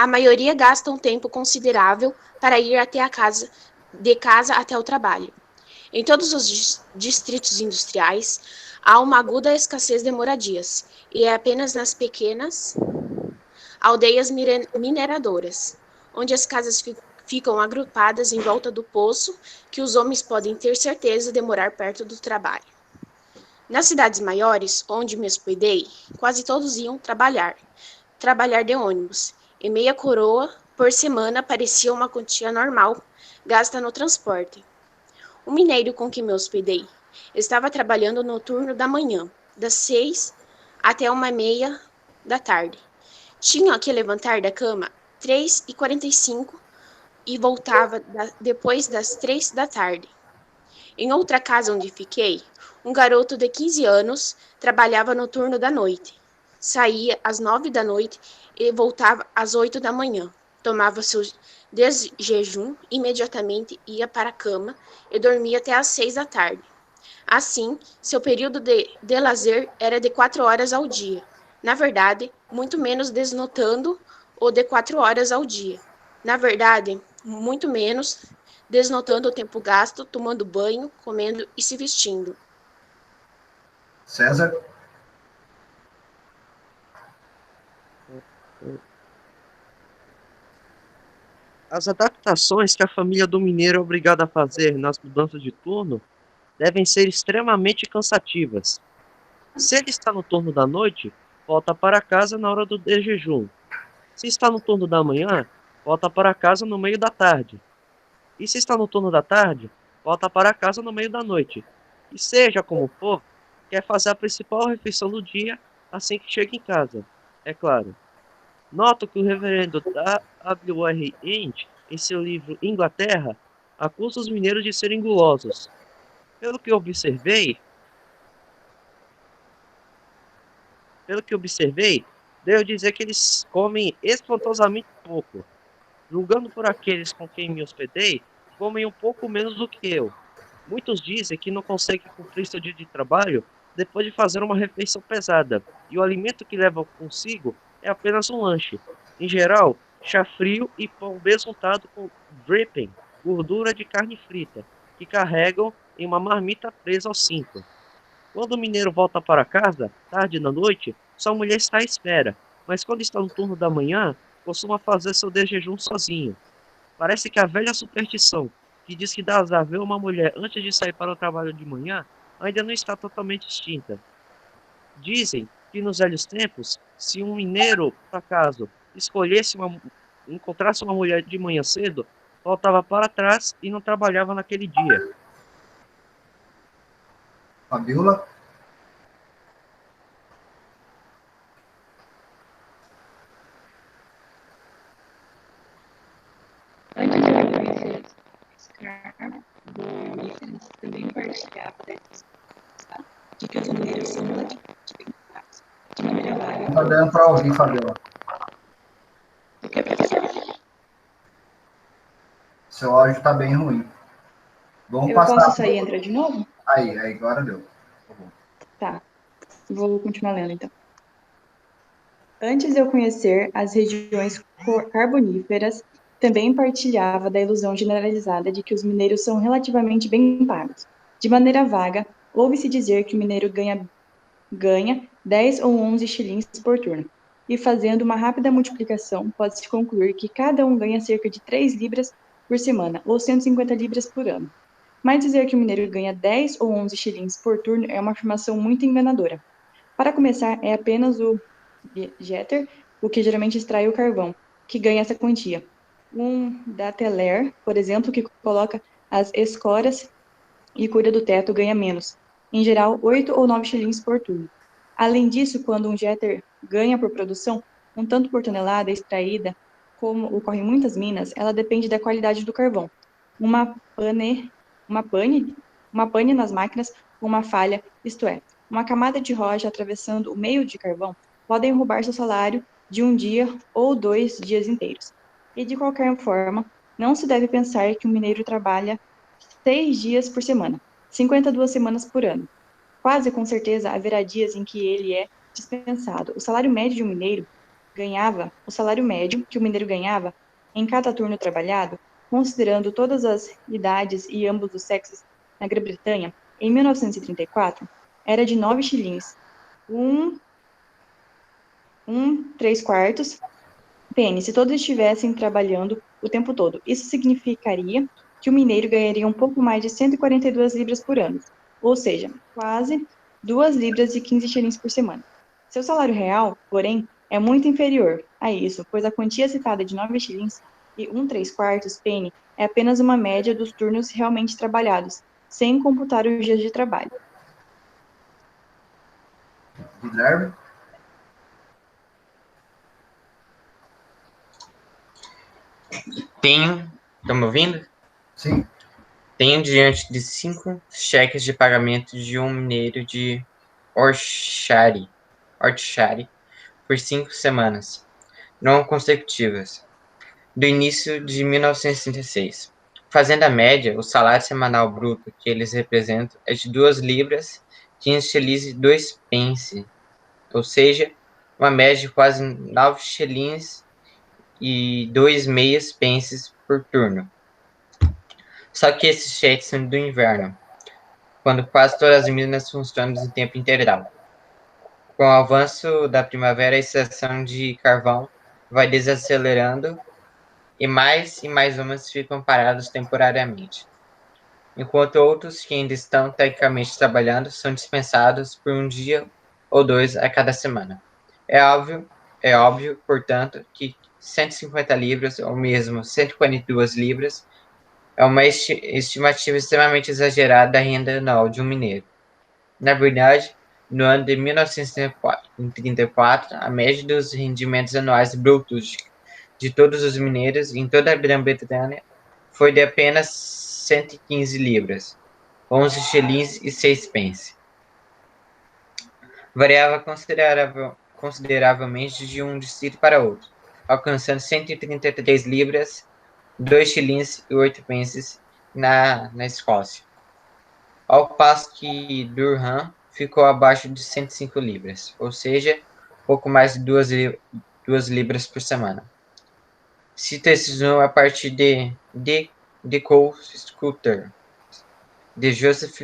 maioria gasta um tempo considerável para ir de casa até o trabalho. Em todos os distritos industriais, há uma aguda escassez de moradias, e é apenas nas pequenas aldeias mineradoras, onde as casas ficam agrupadas em volta do poço, que os homens podem ter certeza de morar perto do trabalho. Nas cidades maiores, onde me hospedei, quase todos iam trabalhar de ônibus, e meia coroa por semana parecia uma quantia normal gasta no transporte. O mineiro com que me hospedei estava trabalhando no turno da manhã, das 6 até 1h30 da tarde. Tinha que levantar da cama 3h45 e voltava depois das 3 da tarde. Em outra casa onde fiquei, um garoto de 15 anos trabalhava no turno da noite. Saía às 9 da noite e voltava às 8 da manhã. Tomava seu desjejum, imediatamente ia para a cama e dormia até às 6 da tarde. Assim, seu período de lazer era de 4 horas ao dia. Na verdade, muito menos desnotando o de 4 horas ao dia. Na verdade, muito menos desnotando o tempo gasto tomando banho, comendo e se vestindo. César? As adaptações que a família do mineiro é obrigada a fazer nas mudanças de turno devem ser extremamente cansativas. Se ele está no turno da noite, volta para casa na hora do jejum. Se está no turno da manhã, volta para casa no meio da tarde. E se está no turno da tarde, volta para casa no meio da noite. E seja como for, quer fazer a principal refeição do dia assim que chega em casa, é claro. Noto que o reverendo W.R. End, em seu livro Inglaterra, acusa os mineiros de serem gulosos. Pelo que observei, devo dizer que eles comem espantosamente pouco. Julgando por aqueles com quem me hospedei, comem um pouco menos do que eu. Muitos dizem que não conseguem cumprir seu dia de trabalho depois de fazer uma refeição pesada, e o alimento que levam consigo é apenas um lanche. Em geral, chá frio e pão besuntado com dripping, gordura de carne frita, que carregam em uma marmita presa ao cinto. Quando o mineiro volta para casa, tarde da noite, sua mulher está à espera, mas quando está no turno da manhã, costuma fazer seu desjejum sozinho. Parece que a velha superstição, que diz que dá azar ver uma mulher antes de sair para o trabalho de manhã, ainda não está totalmente extinta. Dizem que nos velhos tempos, se um mineiro, por acaso, encontrasse uma mulher de manhã cedo, voltava para trás e não trabalhava naquele dia. Fabiola? Antes de escravo, também de que os mineiros são relativamente bem pagos, de maneira vaga. Não tá dando para ouvir, Fabiola. O que, professor? Seu áudio está bem ruim. Vamos Eu passar. posso sair e entrar de novo? Aí, agora deu. Tá. Vou continuar lendo, então. Antes de eu conhecer as regiões carboníferas, também partilhava da ilusão generalizada de que os mineiros são relativamente bem pagos. De maneira vaga, ouve-se dizer que o mineiro ganha 10 ou 11 shillings por turno. E fazendo uma rápida multiplicação, pode-se concluir que cada um ganha cerca de 3 libras por semana, ou 150 libras por ano. Mas dizer que o mineiro ganha 10 ou 11 shillings por turno é uma afirmação muito enganadora. Para começar, é apenas o Jeter, o que geralmente extrai o carvão, que ganha essa quantia. Um Dateler, por exemplo, que coloca as escórias e cuida do teto, ganha menos. Em geral, 8 ou 9 shillings por turno. Além disso, quando um Jeter ganha por produção, um tanto por tonelada extraída, como ocorre em muitas minas, ela depende da qualidade do carvão. Uma pane nas máquinas, uma falha, isto é, uma camada de rocha atravessando o meio de carvão, podem roubar seu salário de um dia ou 2 dias inteiros. E, de qualquer forma, não se deve pensar que um mineiro trabalha 6 dias por semana, 52 semanas por ano. Quase com certeza haverá dias em que ele é dispensado. O salário médio que o mineiro ganhava em cada turno trabalhado, considerando todas as idades e ambos os sexos na Grã-Bretanha, em 1934, era de 9 shillings, 3/4 pence, se todos estivessem trabalhando o tempo todo. Isso significaria que o mineiro ganharia um pouco mais de 142 libras por ano, ou seja, quase 2 libras e 15 shillings por semana. Seu salário real, porém, é muito inferior a isso, pois a quantia citada de 9 shillings e 3/4 penny é apenas uma média dos turnos realmente trabalhados, sem computar os dias de trabalho. Guilherme? Estão me ouvindo? Sim. Tenho diante de 5 cheques de pagamento de um mineiro de Orchard por 5 semanas, não consecutivas, do início de 1966. Fazendo a média, o salário semanal bruto que eles representam é de 2 libras, 15 shillings e 2 pence, ou seja, uma média de quase 9 shillings e 2 meias pences por turno. Só que esses cheques são do inverno, quando quase todas as minas funcionam em tempo integral. Com o avanço da primavera, a extração de carvão vai desacelerando e mais umas ficam paradas temporariamente, enquanto outros que ainda estão tecnicamente trabalhando são dispensados por um dia ou 2 a cada semana. É óbvio, portanto, que 150 libras ou mesmo 142 libras é uma estimativa extremamente exagerada da renda anual de um mineiro. Na verdade, no ano de 1934, a média dos rendimentos anuais brutos de todos os mineiros em toda a Grã-Bretanha foi de apenas 115 libras, 11 shillings e 6 pence. Variava consideravelmente de um distrito para outro, alcançando 133 libras, 2 shillings e 8 pences na Escócia, ao passo que Durham ficou abaixo de 105 libras, ou seja, pouco mais de 2 libras por semana. Cito esses números a partir de Cole Scooter, de Joseph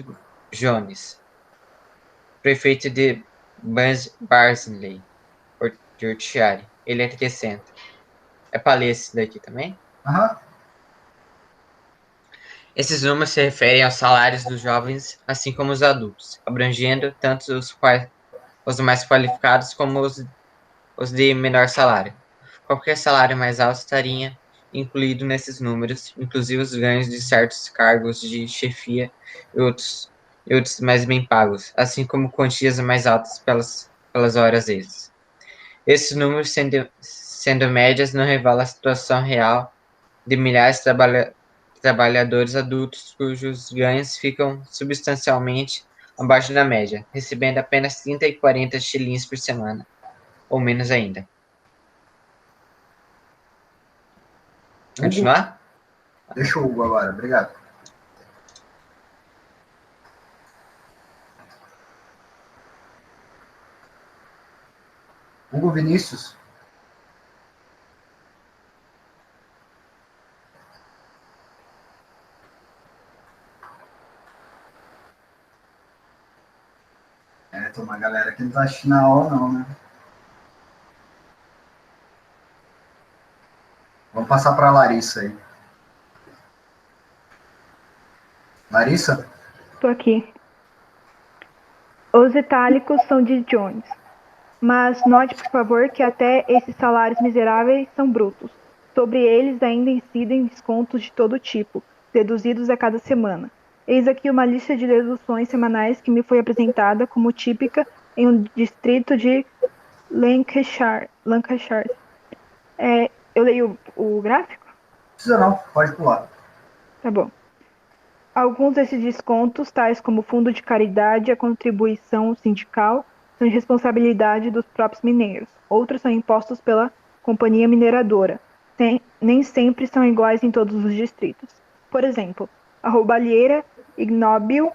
Jones, prefeito de Barnsley, Yorkshire. Ele é 300. É para ler esse daqui também? Aham. Esses números se referem aos salários dos jovens, assim como os adultos, abrangendo tanto os mais qualificados como os de menor salário. Qualquer salário mais alto estaria incluído nesses números, inclusive os ganhos de certos cargos de chefia e outros mais bem pagos, assim como quantias mais altas pelas horas extras. Esses números, sendo médias, não revelam a situação real de milhares de trabalhadores adultos cujos ganhos ficam substancialmente abaixo da média, recebendo apenas 30 e 40 shillings por semana, ou menos ainda. Hugo, Continuar? deixa o Hugo agora, obrigado. Hugo Vinícius. Tem uma galera que não tá assistindo a aula não, né? Vamos passar para a Larissa aí. Larissa? Estou aqui. Os itálicos são de Jones. Mas note, por favor, que até esses salários miseráveis são brutos. Sobre eles ainda incidem descontos de todo tipo, deduzidos a cada semana. Eis aqui uma lista de deduções semanais que me foi apresentada como típica em um distrito de Lancashire. Eu leio o gráfico? Precisa não, pode pular. Tá bom. Alguns desses descontos, tais como fundo de caridade e a contribuição sindical, são de responsabilidade dos próprios mineiros. Outros são impostos pela companhia mineradora. Nem sempre são iguais em todos os distritos. Por exemplo, a roubalheira ignóbil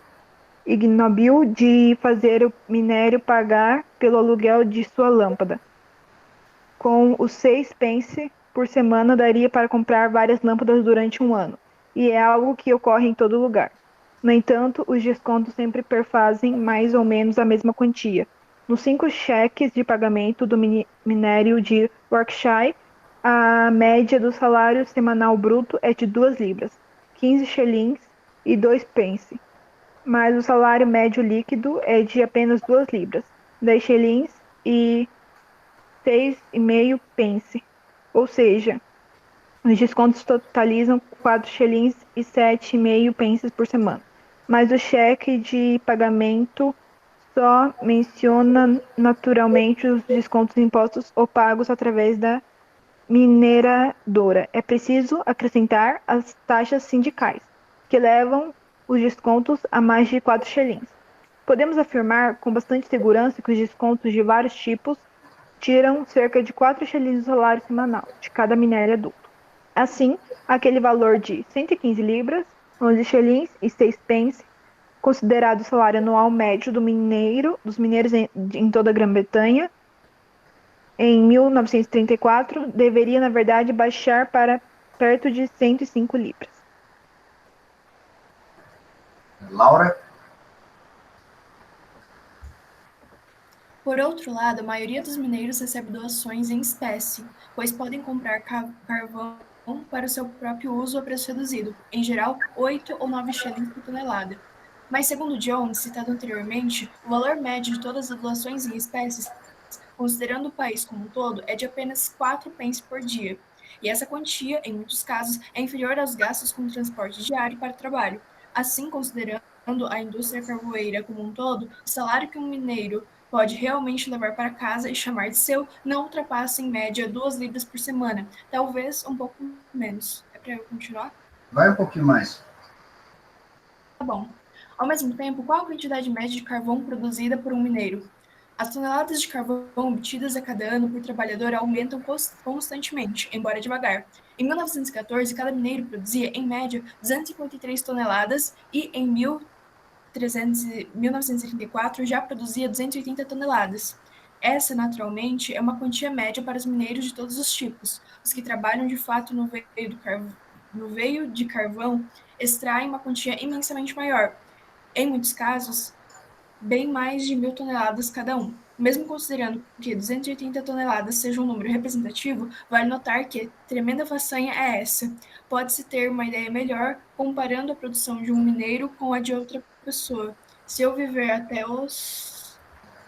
de fazer o minério pagar pelo aluguel de sua lâmpada. Com os 6 pence por semana daria para comprar várias lâmpadas durante um ano. E é algo que ocorre em todo lugar. No entanto, os descontos sempre perfazem mais ou menos a mesma quantia. Nos 5 cheques de pagamento do minério de Yorkshire, a média do salário semanal bruto é de 2 libras, 15 shillings e 2 pence. Mas o salário médio líquido é de apenas 2 libras, 10 shillings e 6,5 pence. Ou seja, os descontos totalizam 4 shillings e 7,5 pences por semana. Mas o cheque de pagamento só menciona naturalmente os descontos impostos ou pagos através da mineradora. É preciso acrescentar as taxas sindicais, que levam os descontos a mais de 4 shillings. Podemos afirmar com bastante segurança que os descontos de vários tipos tiram cerca de 4 shillings do salário semanal de cada minério adulto. Assim, aquele valor de 115 libras, 11 shillings e 6 pence, considerado o salário anual médio dos mineiros em toda a Grã-Bretanha, em 1934, deveria, na verdade, baixar para perto de 105 libras. Laura? Por outro lado, a maioria dos mineiros recebe doações em espécie, pois podem comprar carvão para o seu próprio uso a preço reduzido, em geral 8 ou 9 shillings por tonelada. Mas, segundo Jones, citado anteriormente, o valor médio de todas as doações em espécies, considerando o país como um todo, é de apenas 4 pence por dia. E essa quantia, em muitos casos, é inferior aos gastos com transporte diário para o trabalho. Assim, considerando a indústria carvoeira como um todo, o salário que um mineiro pode realmente levar para casa e chamar de seu não ultrapassa em média 2 libras por semana, talvez um pouco menos. É para eu continuar? Vai um pouquinho mais. Tá bom. Ao mesmo tempo, qual a quantidade média de carvão produzida por um mineiro? As toneladas de carvão obtidas a cada ano por trabalhador aumentam constantemente, embora devagar. Em 1914, cada mineiro produzia, em média, 253 toneladas e, em 1934, já produzia 280 toneladas. Essa, naturalmente, é uma quantia média para os mineiros de todos os tipos. Os que trabalham de fato no veio de carvão extraem uma quantia imensamente maior. Em muitos casos, bem mais de 1.000 toneladas cada um. Mesmo considerando que 280 toneladas seja um número representativo, vale notar que tremenda façanha é essa. Pode-se ter uma ideia melhor comparando a produção de um mineiro com a de outra pessoa. Se eu viver até os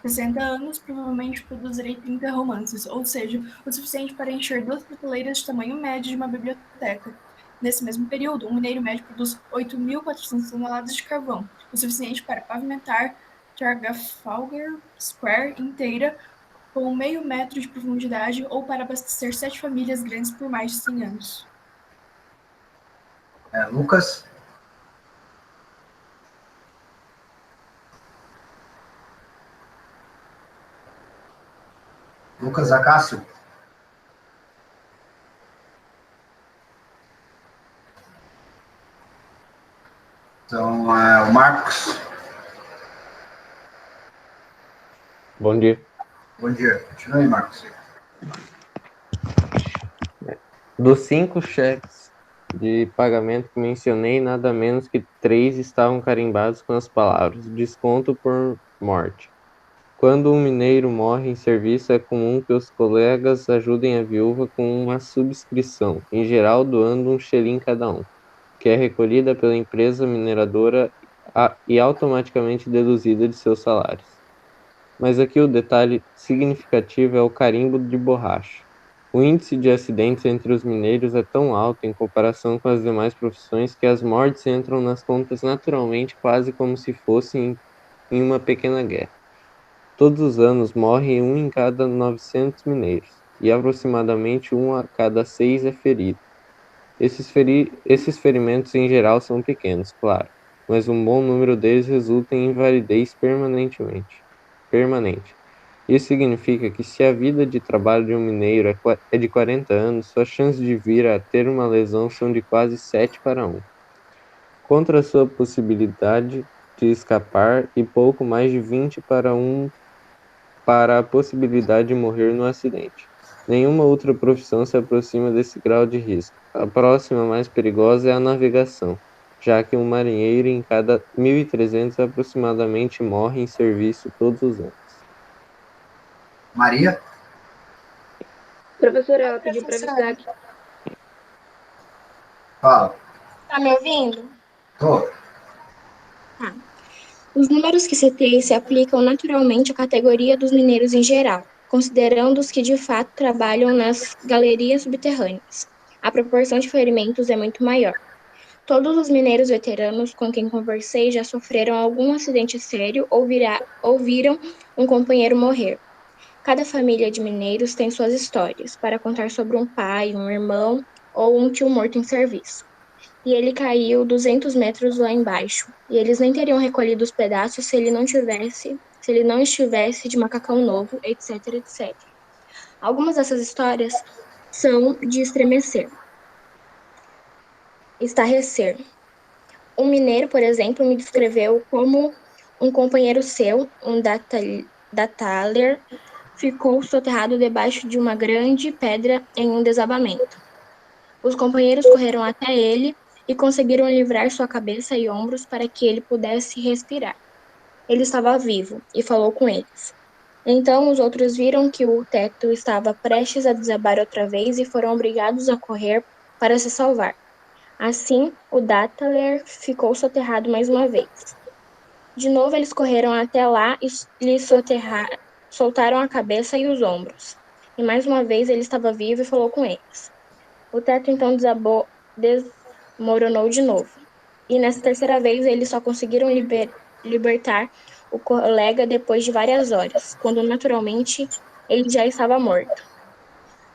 60 anos, provavelmente produzirei 30 romances, ou seja, o suficiente para encher 2 prateleiras de tamanho médio de uma biblioteca. Nesse mesmo período, um mineiro médio produz 8.400 toneladas de carvão, o suficiente para pavimentar Trafalgar Square inteira com meio metro de profundidade ou para abastecer 7 famílias grandes por mais de 100 anos. Lucas? Lucas Acácio? Então, o Marcos. Bom dia. Bom dia. Continue, Marcos. Dos 5 cheques de pagamento que mencionei, nada menos que 3 estavam carimbados com as palavras desconto por morte. Quando um mineiro morre em serviço, é comum que os colegas ajudem a viúva com uma subscrição, em geral doando um xerim cada um, que é recolhida pela empresa mineradora e automaticamente deduzida de seus salários. Mas aqui o detalhe significativo é o carimbo de borracha. O índice de acidentes entre os mineiros é tão alto em comparação com as demais profissões que as mortes entram nas contas naturalmente, quase como se fossem em uma pequena guerra. Todos os anos morre 1 em cada 900 mineiros, e aproximadamente 1 a cada 6 é ferido. Esses ferimentos em geral são pequenos, claro, mas um bom número deles resulta em invalidez permanente. Isso significa que se a vida de trabalho de um mineiro é de 40 anos, suas chances de vir a ter uma lesão são de quase 7 para 1. Contra a sua possibilidade de escapar e pouco mais de 20 para 1 para a possibilidade de morrer no acidente. Nenhuma outra profissão se aproxima desse grau de risco. A próxima mais perigosa é a navegação, já que um marinheiro em cada 1.300 aproximadamente morre em serviço todos os anos. Maria? Professora, ela pediu para avisar aqui. Fala. Tá me ouvindo? Tô. Tá. Os números que citei se aplicam naturalmente à categoria dos mineiros em geral, considerando os que de fato trabalham nas galerias subterrâneas. A proporção de ferimentos é muito maior. Todos os mineiros veteranos com quem conversei já sofreram algum acidente sério ou viram um companheiro morrer. Cada família de mineiros tem suas histórias para contar sobre um pai, um irmão ou um tio morto em serviço. E ele caiu 200 metros lá embaixo, e eles nem teriam recolhido os pedaços se ele não estivesse de macacão novo, etc, etc. Algumas dessas histórias são de estremecer. Estarrecer. Um mineiro, por exemplo, me descreveu como um companheiro seu, um dataler, ficou soterrado debaixo de uma grande pedra em um desabamento. Os companheiros correram até ele e conseguiram livrar sua cabeça e ombros para que ele pudesse respirar. Ele estava vivo e falou com eles. Então os outros viram que o teto estava prestes a desabar outra vez e foram obrigados a correr para se salvar. Assim, o Dataler ficou soterrado mais uma vez. De novo eles correram até lá e lhe soltaram a cabeça e os ombros. E mais uma vez ele estava vivo e falou com eles. O teto então desmoronou de novo. E nessa terceira vez eles só conseguiram libertar o colega depois de várias horas, quando naturalmente ele já estava morto.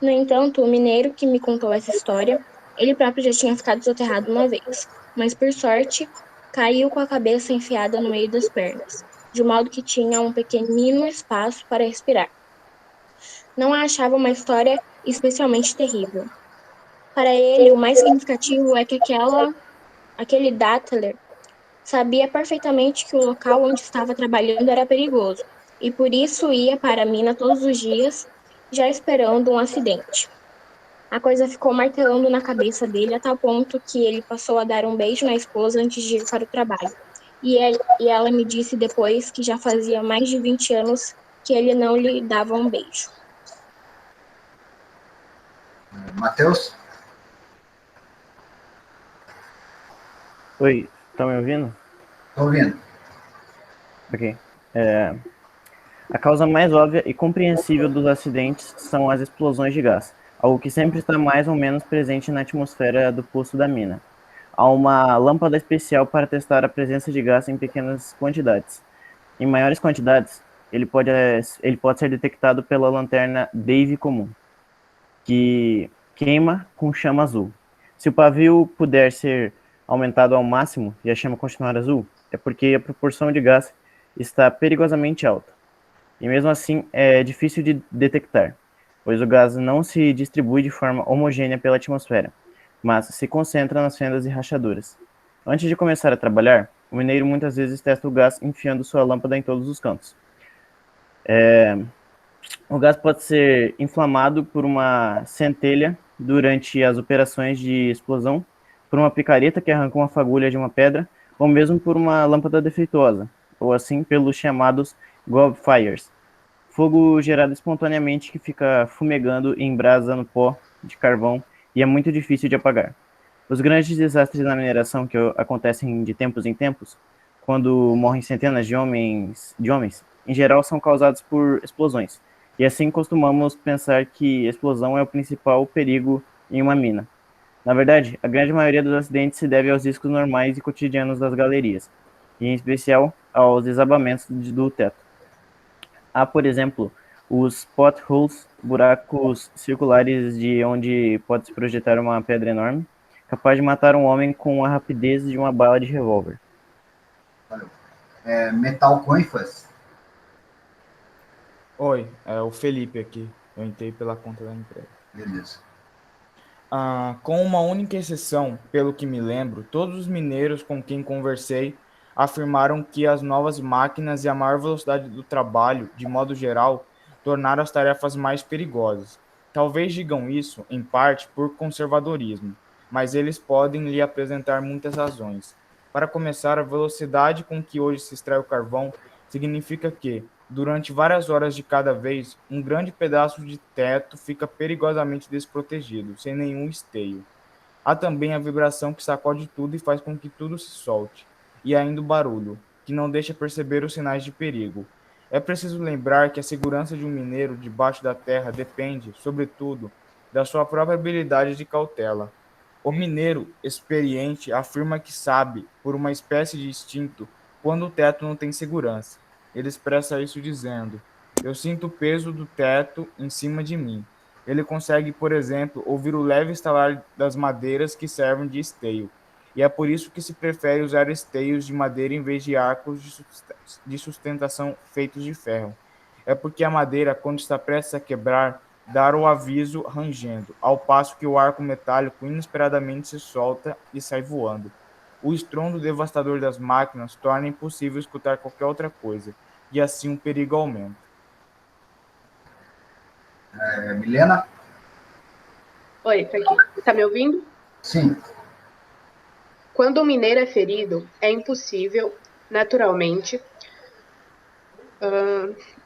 No entanto, o mineiro que me contou essa história, ele próprio já tinha ficado soterrado uma vez, mas por sorte caiu com a cabeça enfiada no meio das pernas, de modo que tinha um pequenino espaço para respirar. Não a achava uma história especialmente terrível. Para ele, o mais significativo é que aquele Dataler sabia perfeitamente que o local onde estava trabalhando era perigoso, e por isso ia para a mina todos os dias, já esperando um acidente. A coisa ficou martelando na cabeça dele a tal ponto que ele passou a dar um beijo na esposa antes de ir para o trabalho. E ela me disse depois que já fazia mais de 20 anos que ele não lhe dava um beijo. Matheus? Oi, tá me ouvindo? Tô ouvindo. Ok. A causa mais óbvia e compreensível dos acidentes são as explosões de gás, algo que sempre está mais ou menos presente na atmosfera do poço da mina. Há uma lâmpada especial para testar a presença de gás em pequenas quantidades. Em maiores quantidades, ele pode ser detectado pela lanterna Dave comum, que queima com chama azul. Se o pavio puder ser aumentado ao máximo e a chama continuar azul, é porque a proporção de gás está perigosamente alta. E mesmo assim é difícil de detectar, pois o gás não se distribui de forma homogênea pela atmosfera, mas se concentra nas fendas e rachaduras. Antes de começar a trabalhar, o mineiro muitas vezes testa o gás enfiando sua lâmpada em todos os cantos. O gás pode ser inflamado por uma centelha durante as operações de explosão, por uma picareta que arranca uma fagulha de uma pedra, ou mesmo por uma lâmpada defeituosa, ou assim pelos chamados gobfires, fogo gerado espontaneamente que fica fumegando e embrasa no pó de carvão e é muito difícil de apagar. Os grandes desastres na mineração que acontecem de tempos em tempos, quando morrem centenas de homens, em geral são causados por explosões. E assim costumamos pensar que explosão é o principal perigo em uma mina. Na verdade, a grande maioria dos acidentes se deve aos riscos normais e cotidianos das galerias, e em especial aos desabamentos do teto. Há, por exemplo, os potholes, buracos circulares de onde pode-se projetar uma pedra enorme, capaz de matar um homem com a rapidez de uma bala de revólver. Metal Coinfas. Oi, é o Felipe aqui. Eu entrei pela conta da empresa. Beleza. Com uma única exceção, pelo que me lembro, todos os mineiros com quem conversei afirmaram que as novas máquinas e a maior velocidade do trabalho, de modo geral, tornaram as tarefas mais perigosas. Talvez digam isso, em parte, por conservadorismo, mas eles podem lhe apresentar muitas razões. Para começar, a velocidade com que hoje se extrai o carvão significa que, durante várias horas de cada vez, um grande pedaço de teto fica perigosamente desprotegido, sem nenhum esteio. Há também a vibração que sacode tudo e faz com que tudo se solte, e ainda o barulho, que não deixa perceber os sinais de perigo. É preciso lembrar que a segurança de um mineiro debaixo da terra depende, sobretudo, da sua própria habilidade de cautela. O mineiro experiente afirma que sabe, por uma espécie de instinto, quando o teto não tem segurança. Ele expressa isso dizendo: eu sinto o peso do teto em cima de mim. Ele consegue, por exemplo, ouvir o leve estalar das madeiras que servem de esteio. E é por isso que se prefere usar esteios de madeira em vez de arcos de sustentação feitos de ferro. É porque a madeira, quando está prestes a quebrar, dá o aviso rangendo, ao passo que o arco metálico inesperadamente se solta e sai voando. O estrondo devastador das máquinas torna impossível escutar qualquer outra coisa, e assim o perigo aumenta. Milena? Oi, tá aqui. Tá me ouvindo? Sim. Quando o mineiro é ferido, é impossível, naturalmente,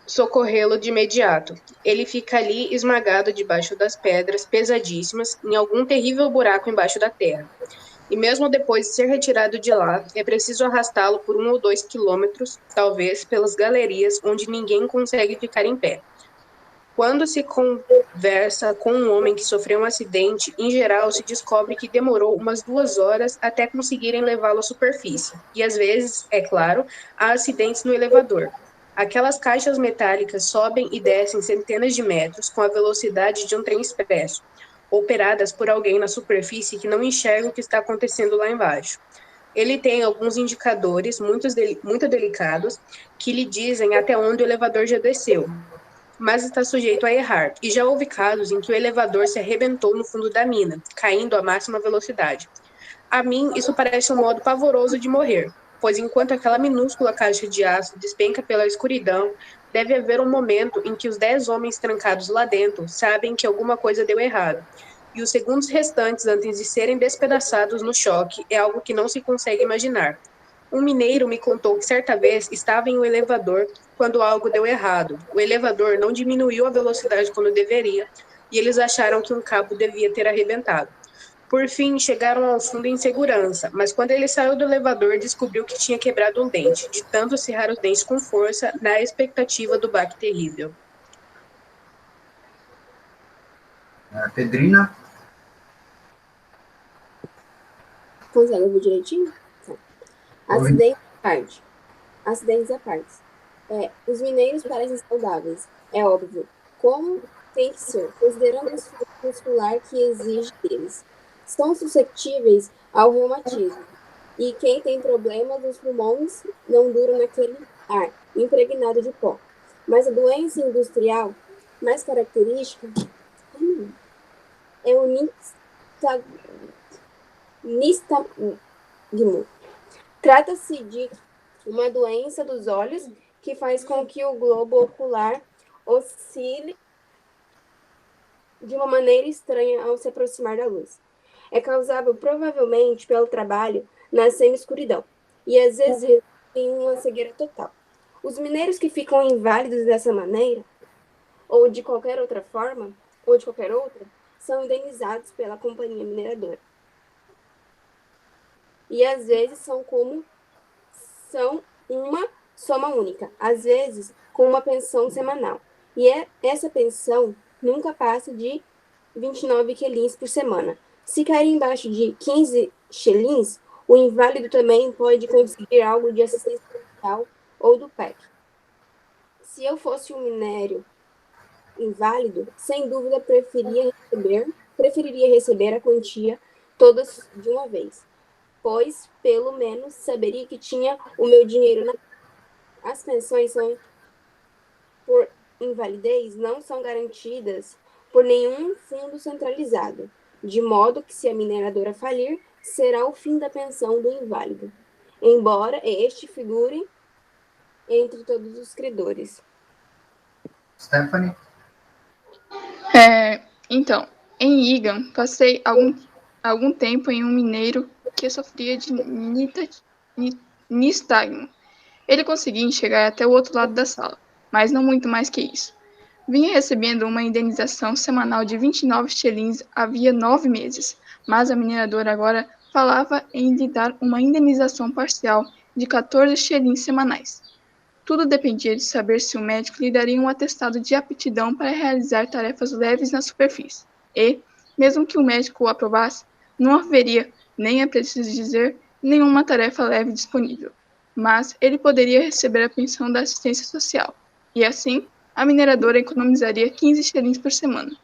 socorrê-lo de imediato. Ele fica ali esmagado debaixo das pedras pesadíssimas, em algum terrível buraco embaixo da terra. E mesmo depois de ser retirado de lá, é preciso arrastá-lo por 1 ou 2 quilômetros, talvez, pelas galerias onde ninguém consegue ficar em pé. Quando se conversa com um homem que sofreu um acidente, em geral se descobre que demorou umas 2 horas até conseguirem levá-lo à superfície. E às vezes, é claro, há acidentes no elevador. Aquelas caixas metálicas sobem e descem centenas de metros com a velocidade de um trem expresso, operadas por alguém na superfície que não enxerga o que está acontecendo lá embaixo. Ele tem alguns indicadores muito delicados que lhe dizem até onde o elevador já desceu, mas está sujeito a errar. E já houve casos em que o elevador se arrebentou no fundo da mina, caindo à máxima velocidade. A mim, isso parece um modo pavoroso de morrer, pois enquanto aquela minúscula caixa de aço despenca pela escuridão, deve haver um momento em que os 10 homens trancados lá dentro sabem que alguma coisa deu errado. E os segundos restantes antes de serem despedaçados no choque é algo que não se consegue imaginar. Um mineiro me contou que certa vez estava em um elevador quando algo deu errado. O elevador não diminuiu a velocidade quando deveria e eles acharam que um cabo devia ter arrebentado. Por fim, chegaram ao fundo em segurança, mas quando ele saiu do elevador, descobriu que tinha quebrado um dente, de tanto cerrar os dentes com força, na expectativa do baque terrível. Pedrina? Consegue ouvir direitinho? Tá. Acidentes à parte. Os mineiros parecem saudáveis, é óbvio. Como tem que ser, considerando o muscular que exige deles. São suscetíveis ao reumatismo, E quem tem problemas nos pulmões não dura naquele ar, impregnado de pó. Mas a doença industrial mais característica é o nistagmo. Trata-se de uma doença dos olhos que faz com que o globo ocular oscile de uma maneira estranha ao se aproximar da luz. É causável provavelmente pelo trabalho na semi-escuridão e às vezes resulta em uma cegueira total. Os mineiros que ficam inválidos dessa maneira, ou de qualquer outra forma, ou de qualquer outra, são indenizados pela companhia mineradora. E às vezes são uma soma única, às vezes com uma pensão semanal. E essa pensão nunca passa de 29 quelins por semana. Se cair embaixo de 15 xelins, o inválido também pode conseguir algo de assistência social ou do PEC. Se eu fosse um minério inválido, sem dúvida preferiria receber a quantia todas de uma vez, pois pelo menos saberia que tinha o meu dinheiro na... As pensões por invalidez não são garantidas por nenhum fundo centralizado, de modo que se a mineradora falir, será o fim da pensão do inválido, embora este figure entre todos os credores. Stephanie? Então, em Egan, passei algum tempo em um mineiro que sofria de nistagmo. Ele conseguia enxergar até o outro lado da sala, mas não muito mais que isso. Vinha recebendo uma indenização semanal de 29 xelins havia 9 meses, mas a mineradora agora falava em lhe dar uma indenização parcial de 14 xelins semanais. Tudo dependia de saber se o médico lhe daria um atestado de aptidão para realizar tarefas leves na superfície. E, mesmo que o médico o aprovasse, não haveria, nem é preciso dizer, nenhuma tarefa leve disponível. Mas ele poderia receber a pensão da assistência social. E assim, a mineradora economizaria 15 xelins por semana.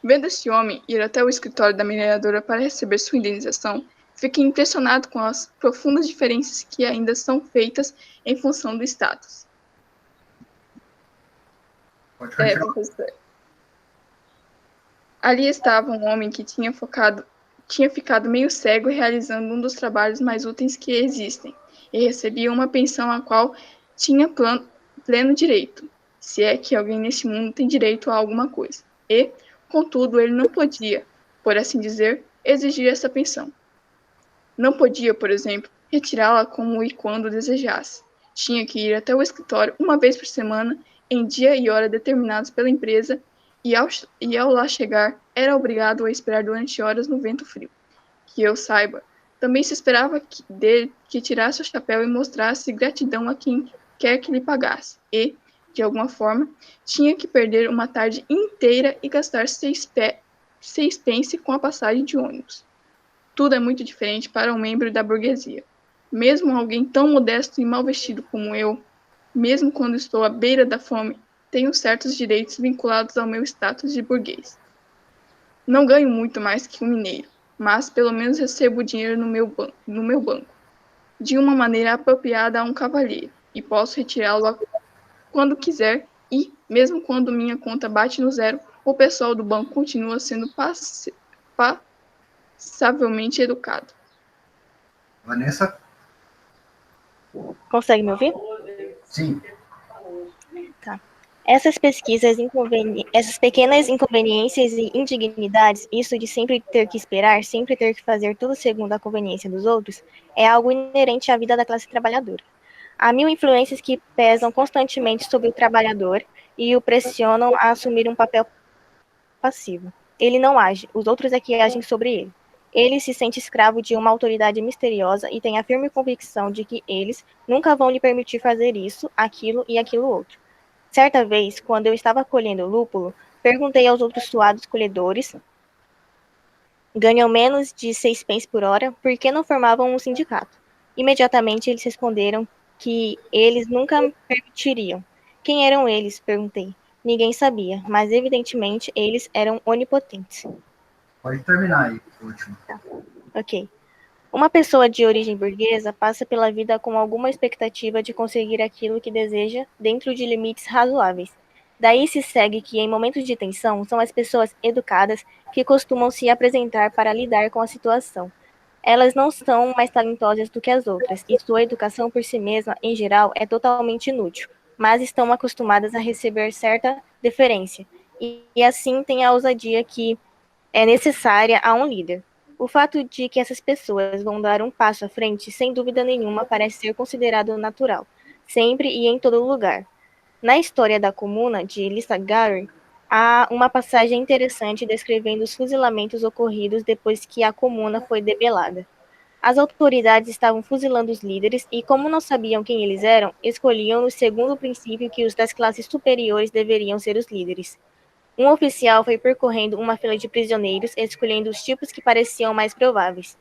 Vendo esse homem ir até o escritório da mineradora para receber sua indenização, fiquei impressionado com as profundas diferenças que ainda são feitas em função do status. Professor. Ali estava um homem que tinha ficado meio cego realizando um dos trabalhos mais úteis que existem, e recebia uma pensão a qual tinha pleno direito, se é que alguém neste mundo tem direito a alguma coisa. E, contudo, ele não podia, por assim dizer, exigir essa pensão. Não podia, por exemplo, retirá-la como e quando desejasse. Tinha que ir até o escritório uma vez por semana, em dia e hora determinados pela empresa, e ao lá chegar, era obrigado a esperar durante horas no vento frio. Que eu saiba, também se esperava dele que tirasse o chapéu e mostrasse gratidão a quem quer que lhe pagasse, e, de alguma forma, tinha que perder uma tarde inteira e gastar 6 pence com a passagem de ônibus. Tudo é muito diferente para um membro da burguesia. Mesmo alguém tão modesto e mal vestido como eu, mesmo quando estou à beira da fome, tenho certos direitos vinculados ao meu status de burguês. Não ganho muito mais que um mineiro, mas pelo menos recebo o dinheiro no meu banco, de uma maneira apropriada a um cavalheiro, e posso retirá-lo quando quiser, e, mesmo quando minha conta bate no zero, o pessoal do banco continua sendo passavelmente educado. Vanessa? Consegue me ouvir? Sim. Tá. Essas essas pequenas inconveniências e indignidades, isso de sempre ter que esperar, sempre ter que fazer tudo segundo a conveniência dos outros, é algo inerente à vida da classe trabalhadora. Há mil influências que pesam constantemente sobre o trabalhador e o pressionam a assumir um papel passivo. Ele não age, os outros é que agem sobre ele. Ele se sente escravo de uma autoridade misteriosa e tem a firme convicção de que eles nunca vão lhe permitir fazer isso, aquilo e aquilo outro. Certa vez, quando eu estava colhendo lúpulo, perguntei aos outros suados colhedores, ganham menos de 6 pence por hora, por que não formavam um sindicato? Imediatamente eles responderam que eles nunca me permitiriam. Quem eram eles? Perguntei. Ninguém sabia, mas evidentemente eles eram onipotentes. Pode terminar aí, o último. Tá. Ok. Uma pessoa de origem burguesa passa pela vida com alguma expectativa de conseguir aquilo que deseja dentro de limites razoáveis. Daí se segue que, em momentos de tensão, são as pessoas educadas que costumam se apresentar para lidar com a situação. Elas não são mais talentosas do que as outras, e sua educação por si mesma, em geral, é totalmente inútil, mas estão acostumadas a receber certa deferência, e assim têm a ousadia que é necessária a um líder. O fato de que essas pessoas vão dar um passo à frente, sem dúvida nenhuma, parece ser considerado natural, sempre e em todo lugar. Na história da Comuna de Lissagard, há uma passagem interessante descrevendo os fuzilamentos ocorridos depois que a comuna foi debelada. As autoridades estavam fuzilando os líderes e, como não sabiam quem eles eram, escolhiam-nos segundo o princípio que os das classes superiores deveriam ser os líderes. Um oficial foi percorrendo uma fila de prisioneiros, escolhendo os tipos que pareciam mais prováveis.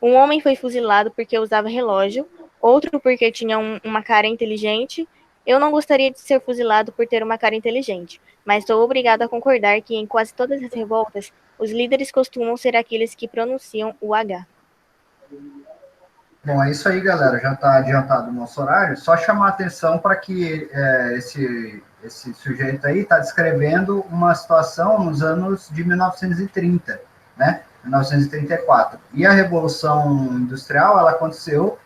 Um homem foi fuzilado porque usava relógio, outro porque tinha uma cara inteligente. Eu não gostaria de ser fuzilado por ter uma cara inteligente, mas sou obrigado a concordar que em quase todas as revoltas, os líderes costumam ser aqueles que pronunciam o H. Bom, é isso aí, galera. Já está adiantado o nosso horário. Só chamar a atenção para que esse sujeito aí está descrevendo uma situação nos anos de 1930, né? 1934. E a Revolução Industrial, ela aconteceu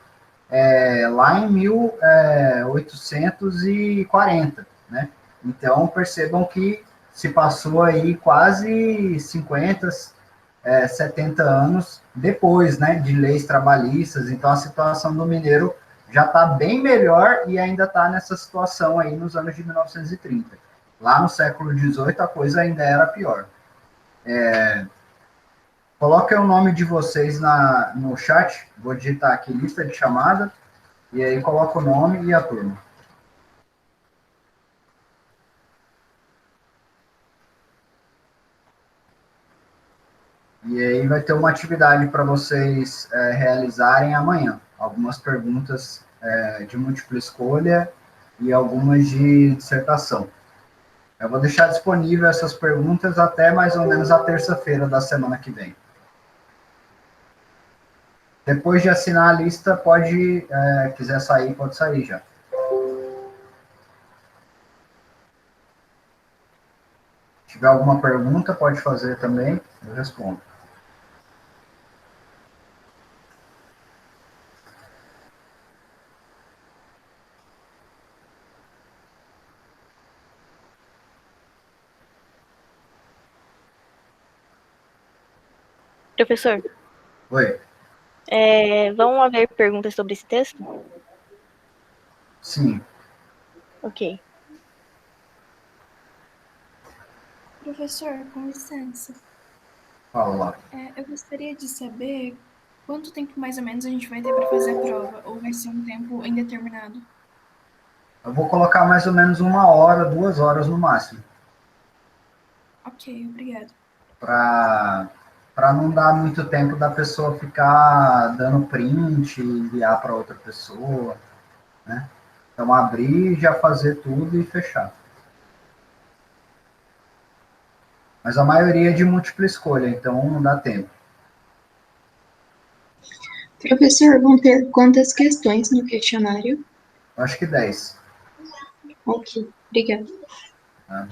lá em 1840, né? Então, percebam que se passou aí quase 50, 70 anos depois, né, de leis trabalhistas. Então, a situação do mineiro já está bem melhor e ainda está nessa situação aí nos anos de 1930. Lá no século XVIII, a coisa ainda era pior. Coloquem o nome de vocês no chat, vou digitar aqui lista de chamada, e aí coloca o nome e a turma. E aí vai ter uma atividade para vocês realizarem amanhã. Algumas perguntas de múltipla escolha e algumas de dissertação. Eu vou deixar disponível essas perguntas até mais ou menos a terça-feira da semana que vem. Depois de assinar a lista, quiser sair, pode sair já. Se tiver alguma pergunta, pode fazer também, eu respondo. Professor? Oi. Vão haver perguntas sobre esse texto? Sim. Ok. Professor, com licença. Fala lá. Eu gostaria de saber quanto tempo mais ou menos a gente vai ter para fazer a prova, ou vai ser um tempo indeterminado? Eu vou colocar mais ou menos 1 hora, 2 horas no máximo. Ok, obrigado. Para não dar muito tempo da pessoa ficar dando print e enviar para outra pessoa, né? Então, abrir, já fazer tudo e fechar. Mas a maioria é de múltipla escolha, então não dá tempo. Professor, vão ter quantas questões no questionário? Acho que 10. Ok, obrigada. Tá?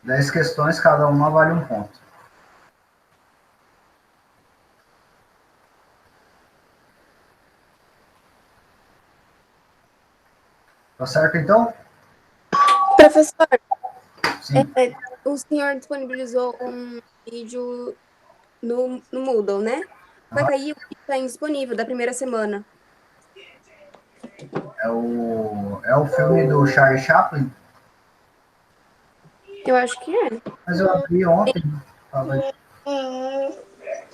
10 questões, cada uma vale 1 ponto. Tá certo, então? Professor, Sim. o senhor disponibilizou um vídeo no Moodle, né? Só que aí o vídeo está indisponível da primeira semana. É o filme do Charlie Chaplin? Eu acho que é. Mas eu abri ontem.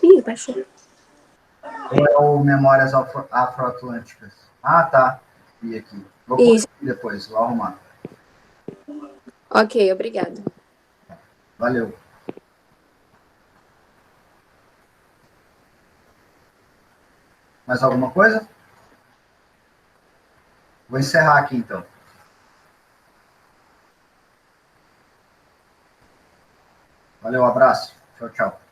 Ih, baixou. Ou é o Memórias Afro-Atlânticas? Ah, tá. Vi aqui. Vou corrigir depois, vou arrumar. Ok, obrigada. Valeu. Mais alguma coisa? Vou encerrar aqui, então. Valeu, abraço. Tchau, tchau.